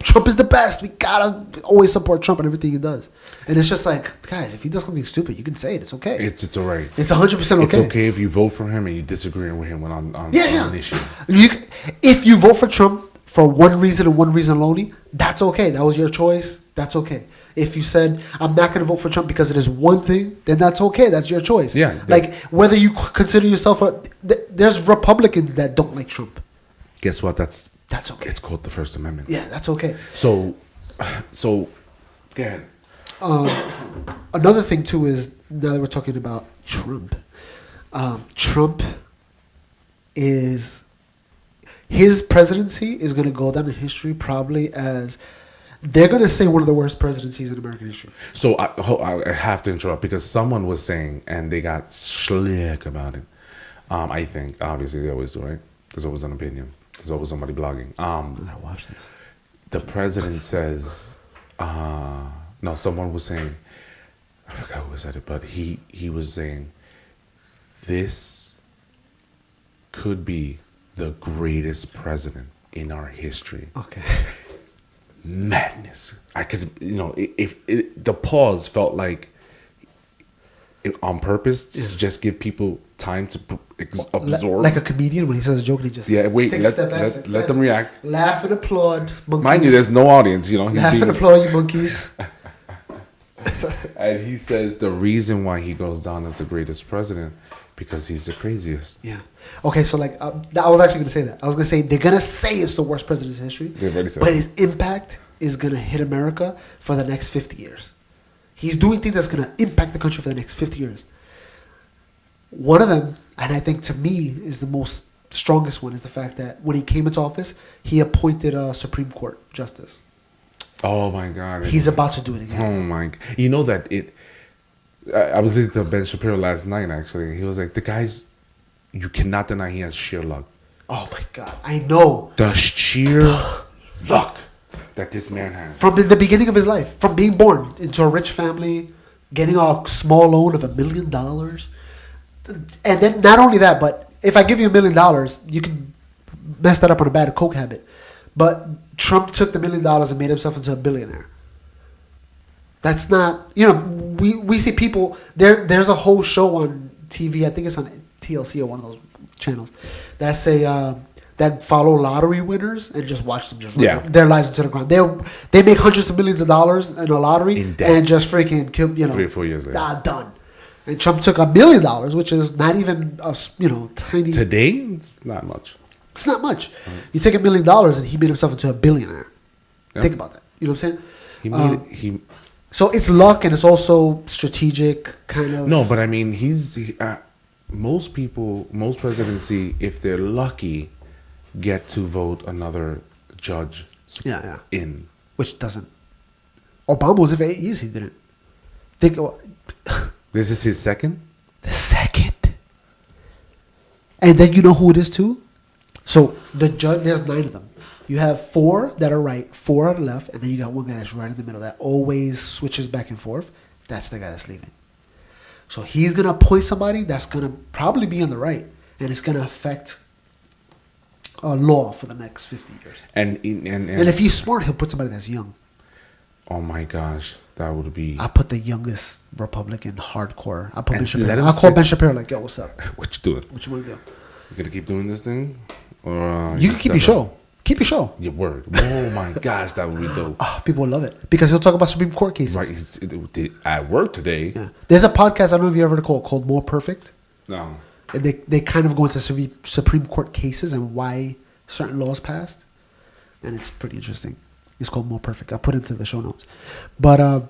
Trump is the best. We got to always support Trump and everything he does. And it's just like, guys, if he does something stupid, you can say it. It's okay. It's all right. It's 100% okay. It's okay if you vote for him and you disagree with him on an issue. If you vote for Trump for one reason and one reason only, that's okay. That was your choice. That's okay. If you said, I'm not going to vote for Trump because it is one thing, then that's okay. That's your choice. Yeah. Like, whether you consider yourself there's Republicans that don't like Trump. Guess what? That's okay. It's called the First Amendment. Yeah, that's okay. So, go ahead. Another thing, too, is now that we're talking about Trump, Trump is... His presidency is going to go down in history probably as... They're going to say one of the worst presidencies in American history. So I have to interrupt because someone was saying, and they got slick about it. I think, obviously, they always do, right? There's always an opinion. There's always somebody blogging. I gotta watch this. The president says, no, someone was saying, I forgot who said it, but he was saying, this could be the greatest president in our history. Okay. Madness. I could, if the pause felt like on purpose to just give people time to absorb. Like a comedian when he says a joke and he just takes a step back, let them react. Laugh and applaud, monkeys. Mind you, there's no audience, Laugh and applaud, you monkeys. And he says the reason why he goes down as the greatest president because he's the craziest. Yeah. Okay, so I was actually going to say that. I was going to say they're going to say it's the worst president in history. They've already said but his impact is going to hit America for the next 50 years. He's doing things that's going to impact the country for the next 50 years. One of them, and I think to me is the most strongest one, is the fact that when he came into office, he appointed a Supreme Court justice. Oh my God. He's about to do it again. Oh my. You know that I was listening to Ben Shapiro last night, actually. He was like, the guy's, you cannot deny he has sheer luck. Oh my God. I know. The sheer luck that this man has. From the beginning of his life, from being born into a rich family, getting a small loan of $1 million. And then not only that, but if I give you $1 million, you can mess that up on a bad coke habit. But Trump took the $1 million and made himself into a billionaire. That's not, we see people, there's a whole show on TV, I think it's on TLC or one of those channels, that say, that follow lottery winners and just watch them just run their lives into the ground. They make hundreds of millions of dollars in a lottery and just freaking kill, 3 or 4 years later. Done. And Trump took $1 million, which is not even a, tiny. Today, it's not much. It's not much. You take $1 million and he made himself into a billionaire. Yeah. Think about that. You know what I'm saying? So it's luck and it's also strategic kind of. No, but I mean, most presidency, if they're lucky, get to vote another judge in. Which doesn't. Obama was there for 8 years. He didn't. This is his second? The second. And then you know who it is too? So the judge, there's 9 of them. You have 4 that are right, 4 on the left, and then you got one guy that's right in the middle that always switches back and forth. That's the guy that's leaving. So he's going to appoint somebody that's going to probably be on the right, and it's going to affect law for the next 50 years. And if he's smart, he'll put somebody that's young. Oh my gosh. That would be. I put the youngest Republican hardcore. I put Ben And let Shapiro. him I call sit- Ben Shapiro like, yo, what's up? What you doing? What you want to do? You gonna keep doing this thing, or You can keep your show. Keep your show. Your word. Oh my gosh, that would be dope. People will love it because he'll talk about Supreme Court cases. Right, at work today. Yeah. There's a podcast, I don't know if you ever heard it called More Perfect. No. And they kind of go into Supreme Court cases and why certain laws passed. And it's pretty interesting. It's called More Perfect. I'll put it into the show notes. But,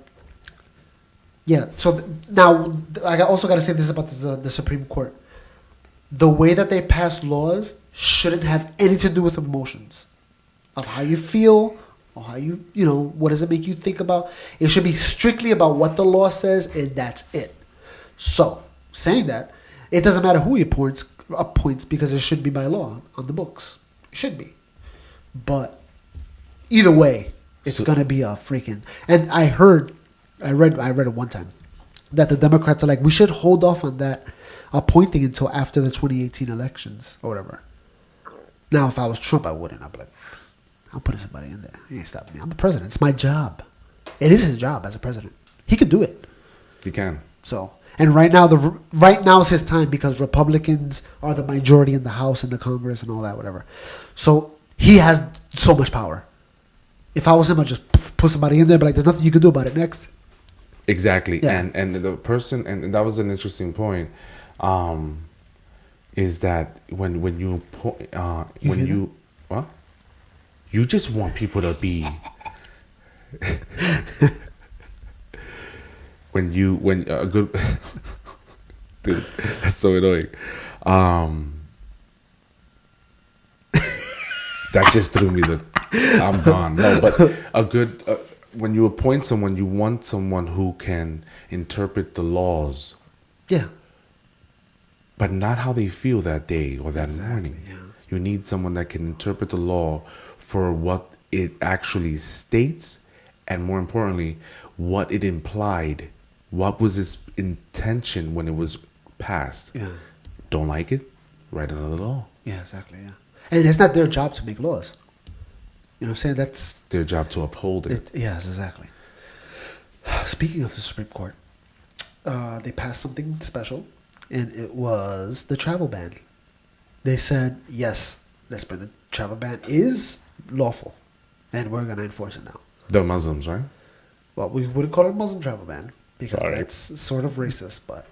yeah. So now, I also got to say this about the Supreme Court. The way that they pass laws shouldn't have anything to do with emotions. Of how you feel, or how what does it make you think about. It should be strictly about what the law says, and that's it. So, saying that, it doesn't matter who he appoints because it should be by law on the books. It should be. But either way, it's going to be a freaking... And I read it one time, that the Democrats are like, we should hold off on that appointing until after the 2018 elections or whatever. Now, if I was Trump, I wouldn't. I'd be like, I'm putting somebody in there. He ain't stopping me. I'm the president. It's my job. It is his job as a president. He could do it. He can. So, and right now is his time because Republicans are the majority in the House and the Congress and all that, whatever. So he has so much power. If I was him, I'd just put somebody in there, but like, there's nothing you can do about it. Next. Exactly. Yeah. And the person, and that was an interesting point, is that when you what? You just want people to be when a good dude, that's so annoying. That just threw me I'm gone. No, but a good when you appoint someone, you want someone who can interpret the laws. Yeah. But not how they feel that day or that morning. Yeah. You need someone that can interpret the law for what it actually states, and more importantly, what it implied. What was its intention when it was passed? Yeah. Don't like it? Write another law. Yeah, exactly. Yeah. And it's not their job to make laws. You know what I'm saying? That's Their job to uphold it. Yes, exactly. Speaking of the Supreme Court, they passed something special, and it was the travel ban. They said, yes, the travel ban is lawful, and we're going to enforce it now. The Muslims, right? Well, we wouldn't call it a Muslim travel ban because Sorry. that's sort of racist, but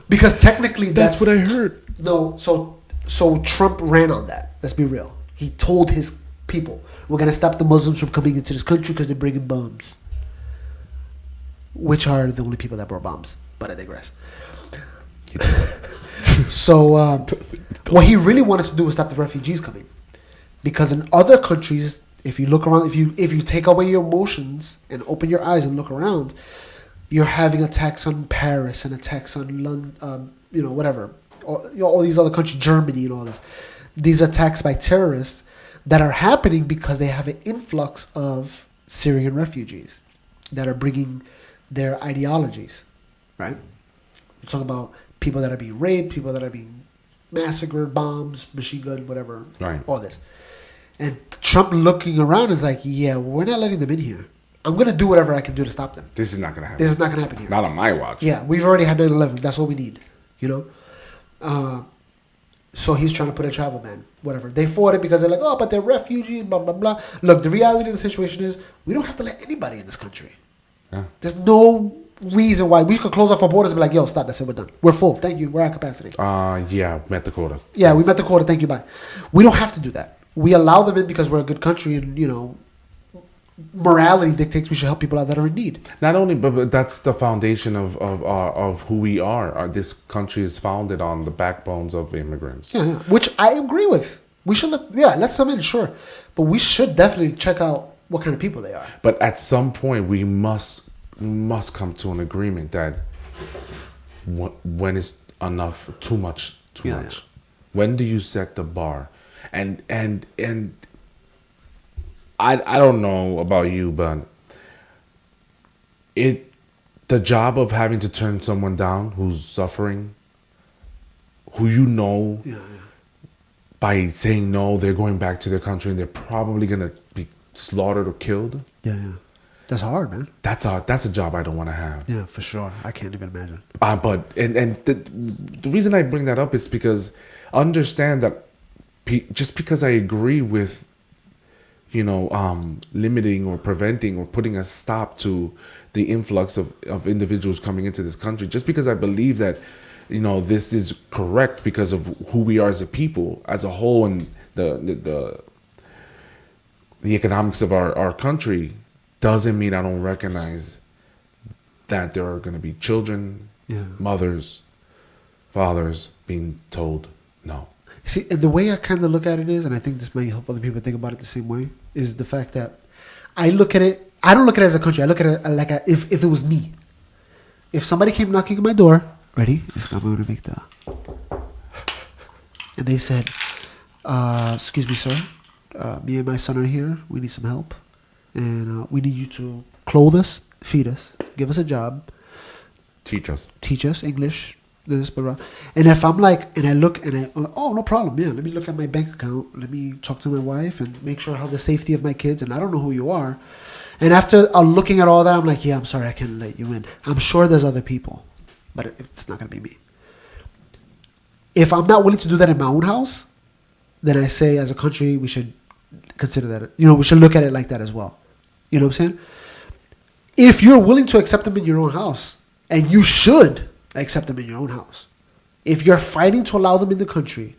because technically That's what I heard. No, so Trump ran on that. Let's be real. He told his people, we're going to stop the Muslims from coming into this country because they're bringing bombs. Which are the only people that brought bombs. But I digress. So what he really wanted to do was stop the refugees coming. Because in other countries, if you look around, if you take away your emotions and open your eyes and look around, you're having attacks on Paris and attacks on London, whatever. Or, all these other countries, Germany and all this. These attacks by terrorists that are happening because they have an influx of Syrian refugees that are bringing their ideologies, right? We're talking about people that are being raped, people that are being massacred, bombs, machine gun, whatever, Right. all this. And Trump looking around is like, yeah, we're not letting them in here. I'm going to do whatever I can do to stop them. This is not going to happen. This is not going to happen here. Not on my watch. Yeah, we've already had 9/11. That's all we need, So he's trying to put a travel ban, whatever. They fought it because they're like, oh, but they're refugees, blah, blah, blah. Look, the reality of the situation is we don't have to let anybody in this country. Yeah. There's no reason why we could close off our borders and be like, yo, stop, that's it, we're done. We're full. Thank you. We're at capacity. Yeah, met the quota. Yeah, we met the quota. Thank you, bye. We don't have to do that. We allow them in because we're a good country and, morality dictates we should help people out that are in need. Not only, but that's the foundation of who we are. This country is founded on the backbones of immigrants. Yeah, which I agree with. We should let some in, sure. But we should definitely check out what kind of people they are. But at some point, we must come to an agreement that when is enough, too much. Yeah. When do you set the bar? And I don't know about you, but the job of having to turn someone down who's suffering, who by saying no, they're going back to their country and they're probably gonna be slaughtered or killed. Yeah. That's hard, man. That's a job I don't want to have. Yeah, for sure. I can't even imagine. But the reason I bring that up is because understand that just because I agree with, limiting or preventing or putting a stop to the influx of individuals coming into this country, just because I believe that, this is correct because of who we are as a people, as a whole, and the economics of our country, doesn't mean I don't recognize that there are going to be children, mothers, fathers being told no. See, and the way I kind of look at it is, and I think this might help other people think about it the same way, is the fact that I look at it, I don't look at it as a country. I look at it like if it was me. If somebody came knocking at my door, ready? I'm going to make the... And they said, excuse me, sir. Me and my son are here. We need some help. And we need you to clothe us, feed us, give us a job. Teach us English. This, blah, blah. And if I'm like, and I look and no problem, yeah, let me look at my bank account, let me talk to my wife and make sure how the safety of my kids, and I don't know who you are. And after looking at all that, I'm like, yeah, I'm sorry, I can't let you in. I'm sure there's other people, but it's not going to be me. If I'm not willing to do that in my own house, then I say as a country, we should consider that, we should look at it like that as well. You know what I'm saying? If you're willing to accept them in your own house, and you should accept them in your own house. If you're fighting to allow them in the country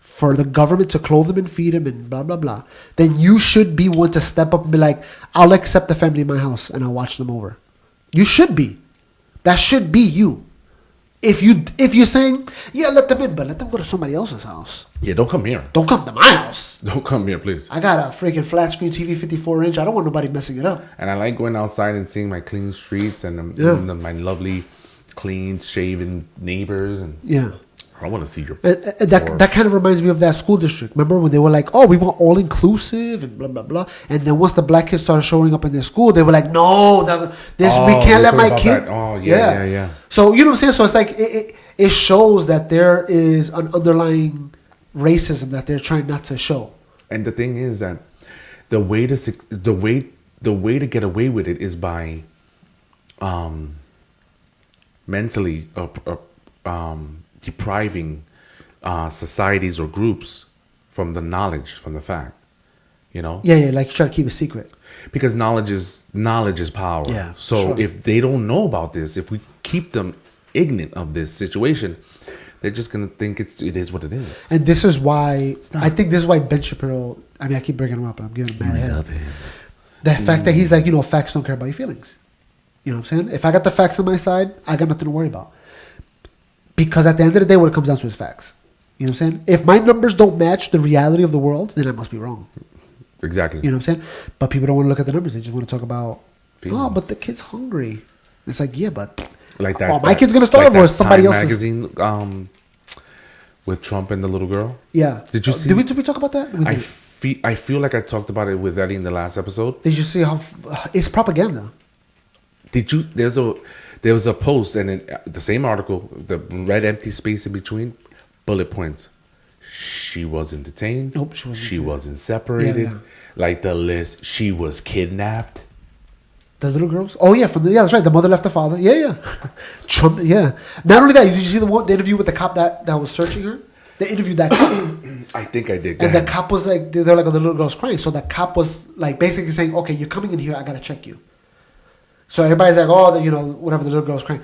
for the government to clothe them and feed them and blah, blah, blah, then you should be one to step up and be like, I'll accept the family in my house and I'll watch them over. You should be. That should be you. If you're saying, yeah, let them in, but let them go to somebody else's house. Yeah, don't come here. Don't come to my house. Don't come here, please. I got a freaking flat screen TV 54-inch. I don't want nobody messing it up. And I like going outside and seeing my clean streets and my lovely, clean, shaven neighbors. And I want to see your... That kind of reminds me of that school district. Remember when they were like, oh, we want all-inclusive and blah, blah, blah. And then once the black kids started showing up in their school, they were like, no, we can't let my kid... That. Oh, yeah. So, you know what I'm saying? So it's like, it shows that there is an underlying racism that they're trying not to show. And the thing is that the way to get away with it is by mentally depriving societies or groups from the knowledge, from the fact, Yeah, like you try to keep a secret. Because knowledge is power. Yeah. So if they don't know about this, if we keep them ignorant of this situation, they're just gonna think it is what it is. And this is why I think this is why Ben Shapiro. I mean, I keep bringing him up, and I'm giving him mad love him. The fact that he's like, facts don't care about your feelings. You know what I'm saying? If I got the facts on my side, I got nothing to worry about. Because at the end of the day, what it comes down to is facts. You know what I'm saying? If my numbers don't match the reality of the world, then I must be wrong. Exactly. You know what I'm saying? But people don't want to look at the numbers. They just want to talk about, feelings. But the kid's hungry. It's like, yeah, but like that. My kid's gonna starve, or somebody Time else's magazine with Trump and the little girl. Yeah. Did you see? Did we talk about that? I feel like I talked about it with Eddie in the last episode. Did you see how it's propaganda? Did you? There was a post and in the same article, the red empty space in between, bullet points. She wasn't detained. Nope, she wasn't separated. Yeah. Like the list, she was kidnapped. The little girls? Oh yeah, that's right. The mother left the father. Yeah. Trump. Yeah. Not only that, did you see the interview with the cop that was searching her? They interviewed that cop. I think I did. And the cop was like, they're like, oh, the little girl's crying. So the cop was like basically saying, okay, you're coming in here, I gotta check you. So everybody's like, oh, whatever, the little girl's crying.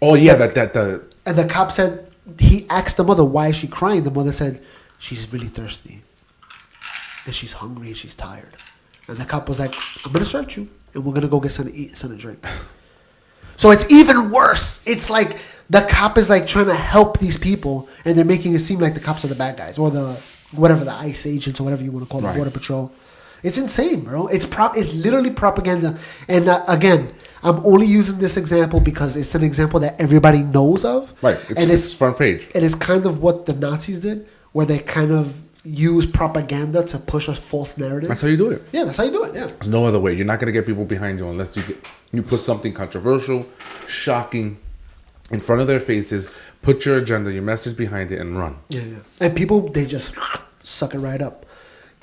Oh yeah, And the cop said, he asked the mother, why is she crying? The mother said, she's really thirsty. And she's hungry and she's tired. And the cop was like, I'm going to search you. And we're going to go get something to eat, something to drink. So it's even worse. It's like the cop is like trying to help these people. And they're making it seem like the cops are the bad guys. Or the ICE agents or whatever you want to call it, Border Patrol. It's insane, bro. It's literally propaganda. And again, I'm only using this example because it's an example that everybody knows of. Right. It's front page. And it's kind of what the Nazis did, where they kind of use propaganda to push a false narrative. That's how you do it. Yeah, that's how you do it. Yeah. There's no other way. You're not going to get people behind you unless you put something controversial, shocking in front of their faces, put your agenda, your message behind it, and run. Yeah. And people, they just suck it right up.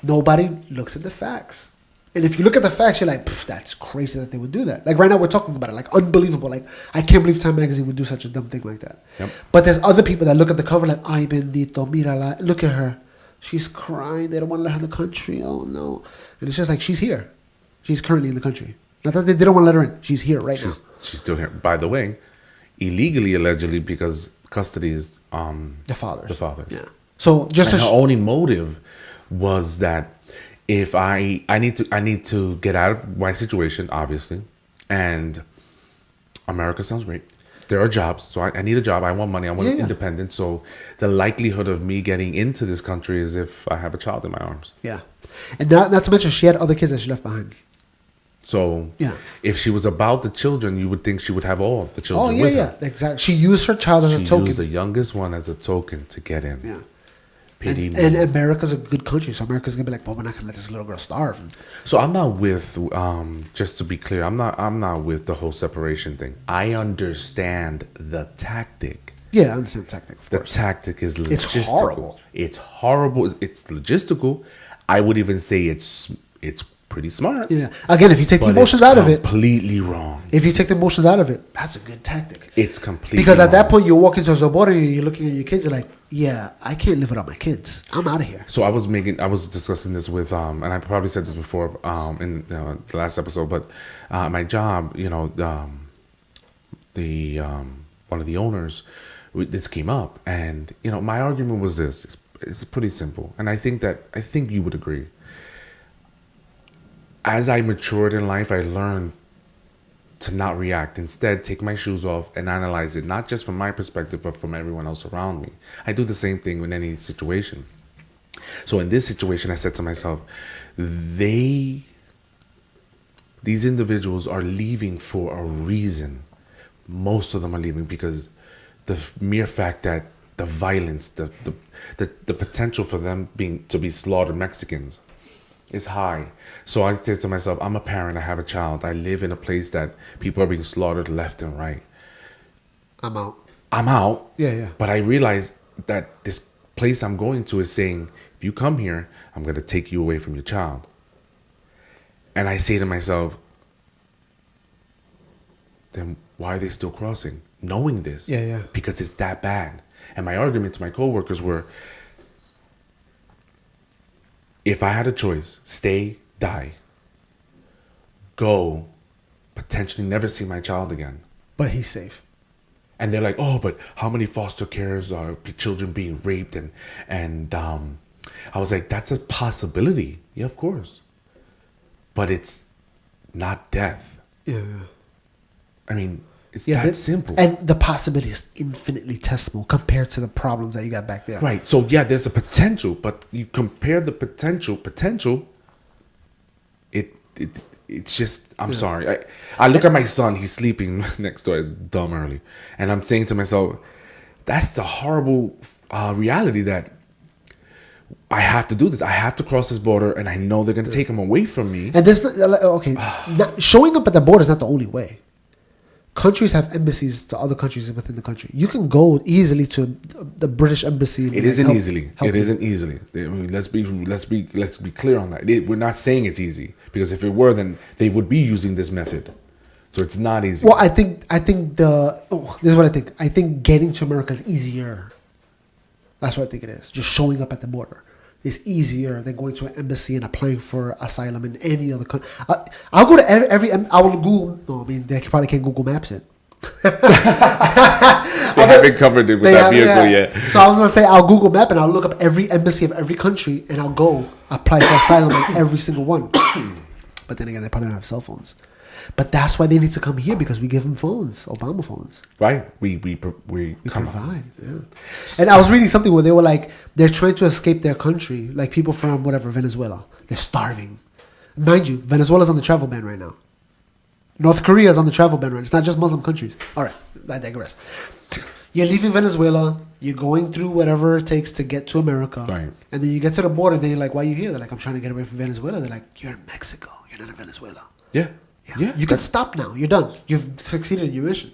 Nobody looks at the facts. And if you look at the facts, you're like, that's crazy that they would do that. Like right now, we're talking about it, like unbelievable. Like I can't believe Time Magazine would do such a dumb thing like that. Yep. But there's other people that look at the cover like, ay bendito, mírala, look at her, she's crying. They don't want to let her in the country. Oh no! And it's just like she's here. She's currently in the country. Not that they didn't want to let her in. She's here right now. She's still here. By the way, illegally, allegedly, because custody is The father's. The father's. Yeah. So just And to her only motive was that if I need to get out of my situation, obviously, and America sounds great. There are jobs, so I need a job. I want money. I want independence. So the likelihood of me getting into this country is if I have a child in my arms. Yeah. And not to mention, she had other kids that she left behind. So Yeah. if she was about the children, you would think she would have all of the children with her. Exactly. She used her child as a She token. used the youngest one as a token to get in. Yeah. Pity me. And America's a good country, so America's gonna be like, well, we're not gonna let this little girl starve. So I'm not with, just to be clear, I'm not with the whole separation thing. I understand the tactic. Yeah, I understand the tactic, of The course. tactic is logistical. It's horrible. It's horrible. It's logistical. I would even say it's pretty smart. Yeah. Again, if you take the But emotions it's out of it, completely wrong. if you take the emotions out of it, that's a good tactic. It's completely Because at that wrong. point, you're walking towards the border and you're looking at your kids, you're like, yeah, I can't live without my kids. I'm out of here. So I was discussing this with, and I probably said this before in the last episode, but my job, the one of the owners, this came up, and my argument was this: it's pretty simple, and I think you would agree. As I matured in life, I learned to not react. Instead, take my shoes off and analyze it, not just from my perspective, but from everyone else around me. I do the same thing with any situation. So in this situation, I said to myself, these individuals are leaving for a reason. Most of them are leaving because the mere fact that the violence, the potential for them to be slaughtered Mexicans is high. So I said to myself, I'm a parent, I have a child, I live in a place that people are being slaughtered left and right. I'm out. Yeah. But I realized that this place I'm going to is saying, if you come here, I'm going to take you away from your child. And I say to myself, then why are they still crossing? Knowing this. Yeah. Because it's that bad. And my argument to my coworkers were, if I had a choice, stay, die, go, potentially never see my child again. But he's safe. And they're like, oh, but how many foster carers are children being raped? And I was like, that's a possibility. Yeah, of course. But it's not death. Yeah. I mean, it's that simple. And the possibility is infinitely testable compared to the problems that you got back there. Right. So, yeah, there's a potential, but you compare the potential, it's just, I'm sorry. I look at my son, he's sleeping next door, it's dumb early. And I'm saying to myself, that's the horrible reality that I have to do this. I have to cross this border, and I know they're going to take him away from me. And there's showing up at the border is not the only way. Countries have embassies to other countries within the country. You can go easily to the British embassy. It isn't easily. It isn't easily. I mean, let's be clear on that. We're not saying it's easy, because if it were, then they would be using this method. So it's not easy. Well, I think this is what I think. I think getting to America is easier. That's what I think it is. Just showing up at the border is easier than going to an embassy and applying for asylum in any other country. I'll go to every. I will Google. No, I mean they probably can't Google Maps it. They haven't covered it with that vehicle yet. So I was gonna say I'll Google Map and I'll look up every embassy of every country and I'll go apply for asylum in every single one. But then again, they probably don't have cell phones. But that's why they need to come here, because we give them phones, Obama phones. Right. We provide. Yeah. And I was reading something where they were like, they're trying to escape their country, like people from Venezuela. They're starving. Mind you, Venezuela's on the travel ban right now. North Korea's on the travel ban right now. It's not just Muslim countries. All right, I digress. You're leaving Venezuela. You're going through whatever it takes to get to America. Right. And then you get to the border. And then you're like, why are you here? They're like, I'm trying to get away from Venezuela. They're like, you're in Mexico. You're not in Venezuela. Yeah. You can stop now. You're done. You've succeeded in your mission.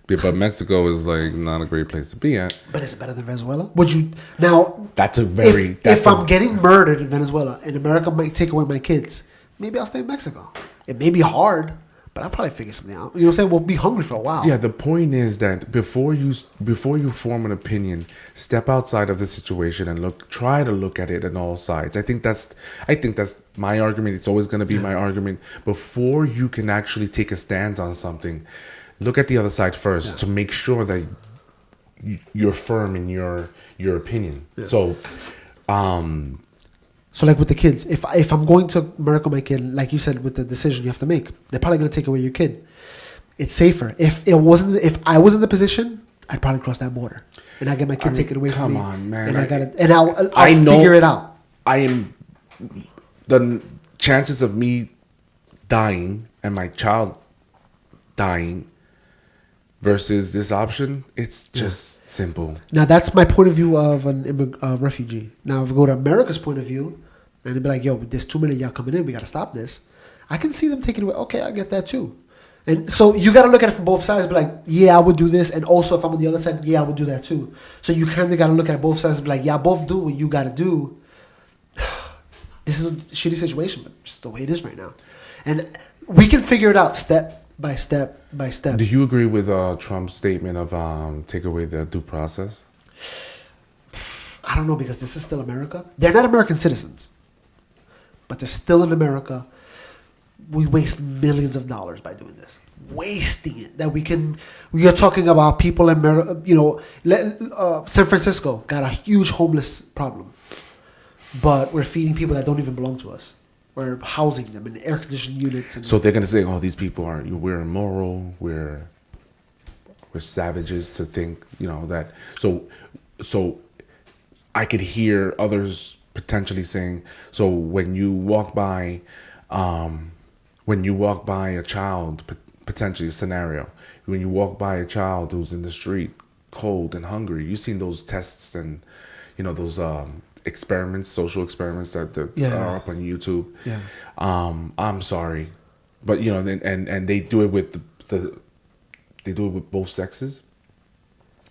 Yeah, but Mexico is like not a great place to be at. But is it better than Venezuela? Would you now? That's a very. If I'm getting murdered in Venezuela and America might take away my kids, maybe I'll stay in Mexico. It may be hard, but I'll probably figure something out. You know what I'm saying? We'll be hungry for a while. Yeah, the point is that before you form an opinion, step outside of the situation and try to look at it on all sides. I think that's my argument. It's always going to be my argument. Before you can actually take a stance on something, look at the other side first to make sure that you're firm in your opinion. Yeah. So like with the kids, if I'm going to America, my kid, like you said, with the decision you have to make, they're probably going to take away your kid. It's safer. If I was in the position, I'd probably cross that border and I get my kid taken away from me. Come on, man. And I'll figure it out. The chances of me dying and my child dying versus this option, it's just simple. Now that's my point of view of a refugee. Now if we go to America's point of view, and they'd be like, "Yo, there's too many of y'all coming in. We got to stop this." I can see them taking away. Okay, I get that too. And so you got to look at it from both sides. Be like, "Yeah, I would do this," and also if I'm on the other side, yeah, I would do that too. So you kind of got to look at both sides and be like, "Yeah, both do what you got to do." This is a shitty situation, but it's the way it is right now, and we can figure it out step by step by step. Do you agree with Trump's statement of take away the due process? I don't know, because this is still America. They're not American citizens, but they're still in America. We waste millions of dollars by doing this. Wasting it. We are talking about people in San Francisco got a huge homeless problem, but we're feeding people that don't even belong to us. We're housing them in air-conditioned units. And so they're going to say, these people we're immoral, we're savages to think, that. So I could hear others potentially saying, so when you walk by a child, potentially a scenario, when you walk by a child who's in the street, cold and hungry, you've seen those tests and, those experiments, social experiments that are up on YouTube. Yeah. I'm sorry, but and they do it with they do it with both sexes.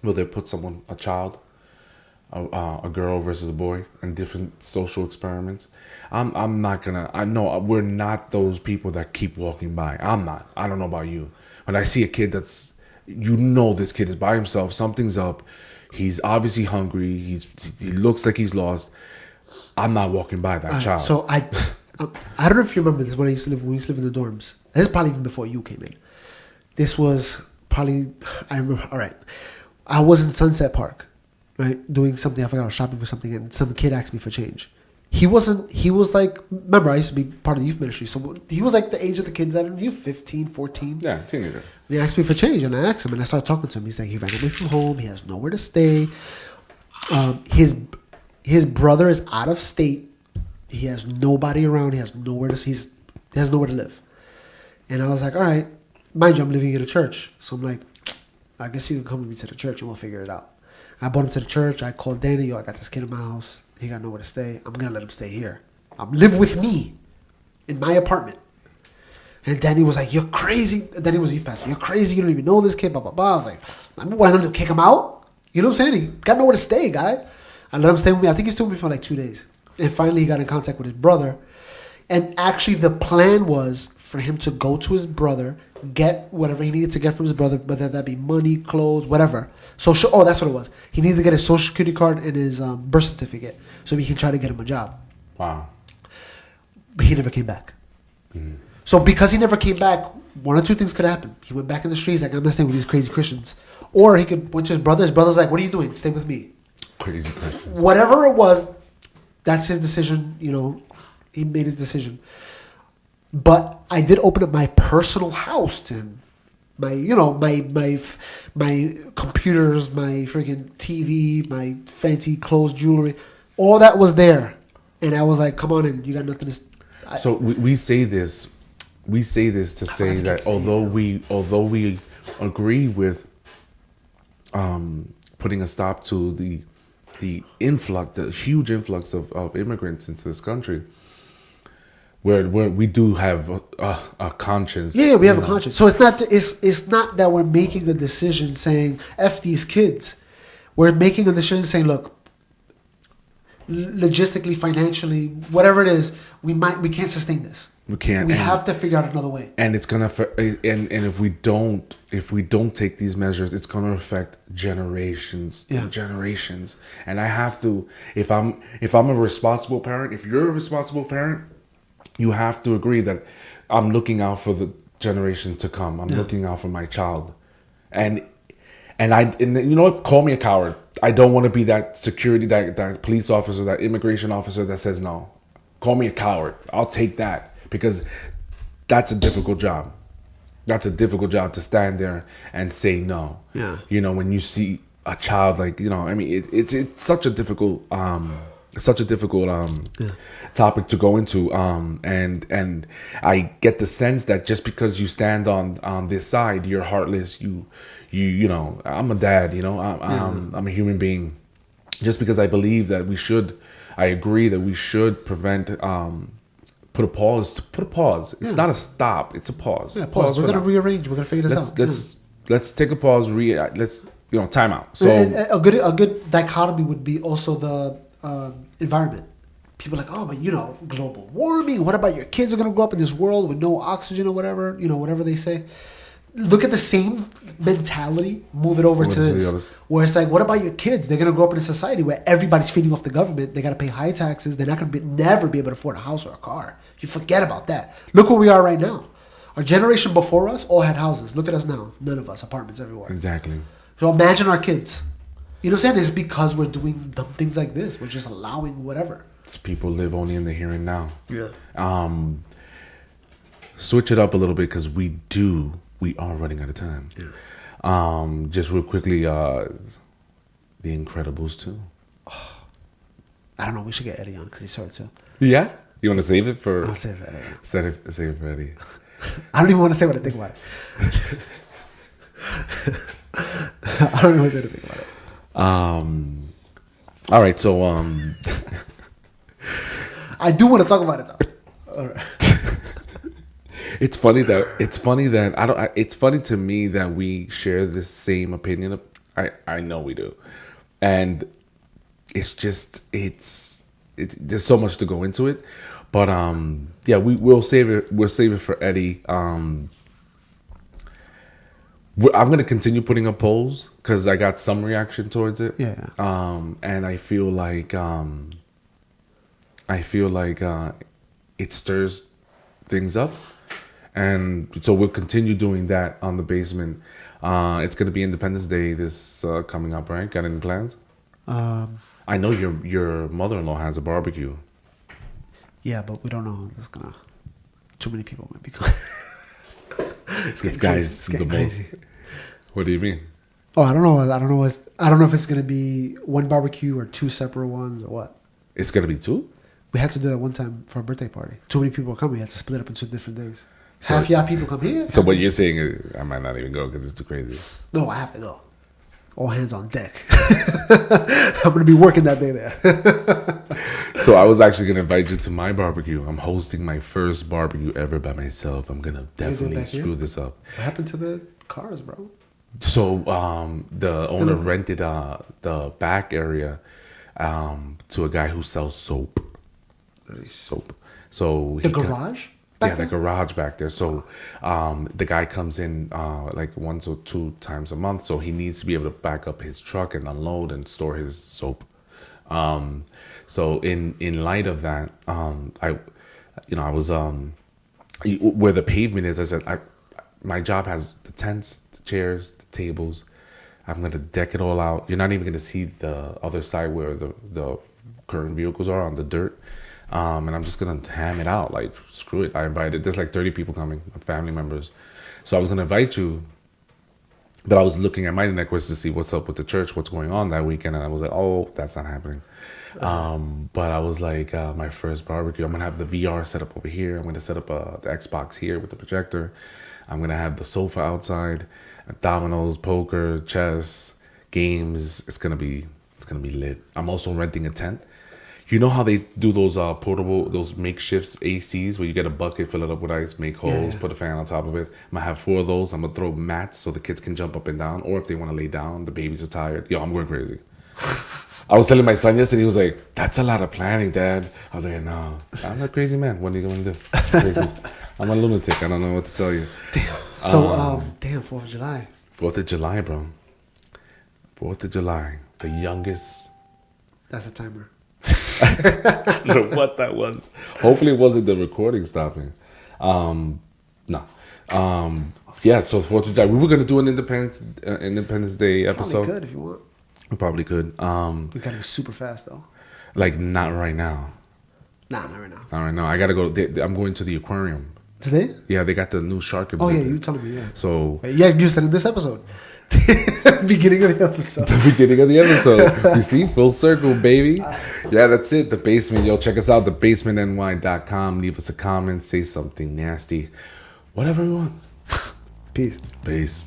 Will they put a child, a girl versus a boy, in different social experiments? I'm not gonna. I know we're not those people that keep walking by. I'm not. I don't know about you. When I see a kid that's, this kid is by himself, something's up. He's obviously hungry. He looks like he's lost. I'm not walking by that child. So I don't know if you remember this when we used to live in the dorms. This is probably even before you came in. This was probably, I remember. All right, I was in Sunset Park, right, doing something. I forgot I was shopping for something, and some kid asked me for change. He was like, remember, I used to be part of the youth ministry, so he was like the age of the kids that are in youth, 15, 14. Yeah, teenager. And he asked me for change, and I asked him, and I started talking to him. He's like, he ran away from home. He has nowhere to stay. His brother is out of state. He has nobody around. He has nowhere to live. And I was like, all right, mind you, I'm living in a church. So I'm like, I guess you can come with me to the church and we'll figure it out. I brought him to the church. I called Danny. I got this kid in my house. He got nowhere to stay. I'm going to let him stay here. Live with me in my apartment. And Danny was like, you're crazy. Danny was a youth pastor. You're crazy. You don't even know this kid, blah, blah, blah. I was like, I'm going to kick him out? You know what I'm saying? He got nowhere to stay, guy. I let him stay with me. I think he stayed with me for like 2 days. And finally, he got in contact with his brother. And actually, the plan was for him to go to his brother, get whatever he needed to get from his brother, whether that be money, clothes, whatever. That's what it was. He needed to get his social security card and his birth certificate so he can try to get him a job. Wow. But he never came back. Mm-hmm. So because he never came back, one or two things could happen. He went back in the streets like, I'm not staying with these crazy Christians. Or he went to his brother. His brother's like, what are you doing? Stay with me. Crazy Christians. Whatever it was, that's his decision. He made his decision. But I did open up my personal house to him. My computers, my freaking TV, my fancy clothes, jewelry, all that was there. And I was like, come on in. You got nothing to... So we say this to say that although we agree with putting a stop to the huge influx of immigrants into this country, where we do have a conscience. Yeah, we have a conscience. So it's not that we're making a decision saying F these kids. We're making a decision saying, look, logistically, financially, whatever it is, we can't sustain this. We can't. We have to figure out another way. And it's gonna and if we don't take these measures, it's gonna affect generations and generations. And I have to, if I'm a responsible parent, if you're a responsible parent, you have to agree that I'm looking out for the generation to come. I'm looking out for my child, and you know what? Call me a coward. I don't want to be that security, that police officer, that immigration officer that says no. Call me a coward. I'll take that, because that's a difficult job. That's a difficult job to stand there and say no. Yeah. You know, when you see a child, like, you know, I mean, it's such a difficult topic to go into. And I get the sense that just because you stand on this side, you're heartless. You know, I'm a dad. You know, I'm a human being. Just because I believe that I agree that we should prevent. Put a pause. It's not a stop. It's a pause. Yeah, pause. We're gonna rearrange. We're gonna figure this out. Let's take a pause. Let's time out. So and a good dichotomy would be also the environment. People are like, oh, but you know, global warming. What about your kids are gonna grow up in this world with no oxygen or whatever? You know, whatever they say. Look at the same mentality, move it over to this, where it's like, what about your kids? They're gonna grow up in a society where everybody's feeding off the government. They gotta pay high taxes. They're not gonna never be able to afford a house or a car. You forget about that. Look where we are right now. Our generation before us all had houses. Look at us now. None of us. Apartments everywhere. Exactly. So imagine our kids. You know what I'm saying? It's because we're doing dumb things like this. We're just allowing whatever. People live only in the here and now. Yeah. Switch it up a little bit, because we are running out of time. Yeah. Just real quickly, The Incredibles 2. I don't know. We should get Eddie on because he saw it too. Yeah? You want to save it for... I'll save it. Save it for Eddie. I don't even want to say what I think about it. I don't even want to say anything about it. All right, so... I do want to talk about it though. All right. It's funny that it's funny to me that we share the same opinion. I know we do, and it's just there's so much to go into it, but yeah, we'll save it for Eddie. I'm gonna continue putting up polls because I got some reaction towards it. Yeah. And I feel like it stirs things up. And so we'll continue doing that on the basement. It's going to be Independence Day this coming up, right? Got any plans? I know your mother-in-law has a barbecue. Yeah, but we don't know. There's gonna too many people might be coming. This guy's the most. What do you mean? Oh, I don't know. I don't know if it's gonna be one barbecue or two separate ones or what. It's gonna be two? We had to do that one time for a birthday party. Too many people were coming. We had to split up into different days. Half y'all people come here. So what you're saying is I might not even go because it's too crazy. No, I have to go. All hands on deck. I'm going to be working that day there. So I was actually going to invite you to my barbecue. I'm hosting my first barbecue ever by myself. I'm going to definitely screw this up. What happened to the cars, bro? So the owner rented the back area to a guy who sells soap. Soap. So the garage? The garage back there. So the guy comes in like 1 or 2 times a month. So he needs to be able to back up his truck and unload and store his soap. So in light of that, I was where the pavement is. I said my job has the tents, the chairs, the tables. I'm gonna deck it all out. You're not even gonna see the other side where the current vehicles are on the dirt. And I'm just gonna ham it out. Like, screw it. There's like 30 people coming, family members. So I was gonna invite you, but I was looking at Mighty Networks to see what's up with the church, what's going on that weekend, and I was like, oh, that's not happening. But I was like, my first barbecue, I'm gonna have the VR set up over here. I'm gonna set up the Xbox here with the projector. I'm gonna have the sofa outside, dominoes, poker, chess, games. It's gonna be lit. I'm also renting a tent. You know how they do those those makeshift ACs where you get a bucket, fill it up with ice, make holes, put a fan on top of it. I'm gonna have 4 of those. I'm gonna throw mats so the kids can jump up and down, or if they want to lay down, the babies are tired. Yo, I'm going crazy. I was telling my son yesterday. He was like, "That's a lot of planning, Dad." I was like, "No, I'm a crazy man. What are you going to do? Crazy. I'm a lunatic. I don't know what to tell you." Damn. So, damn, 4th of July. 4th of July, bro. 4th of July, the youngest. That's a timer. I don't know what that was. Hopefully, it wasn't the recording stopping. No. Yeah. So 4th of July, we were gonna do an Independence Day episode. Probably could if you want. We probably could. We gotta be super fast though. Like not right now. Nah, not right now. Not right now. I gotta go. I'm going to the aquarium. Today? Yeah, they got the new shark. Oh yeah, exhibit. you telling me, yeah. So Yeah, you said in this episode. Beginning of the episode. the beginning of the episode. You see, full circle, baby. Yeah, that's it. The basement. Yo, check us out. thebasementny.com. Leave us a comment. Say something nasty. Whatever you want. Peace. Peace.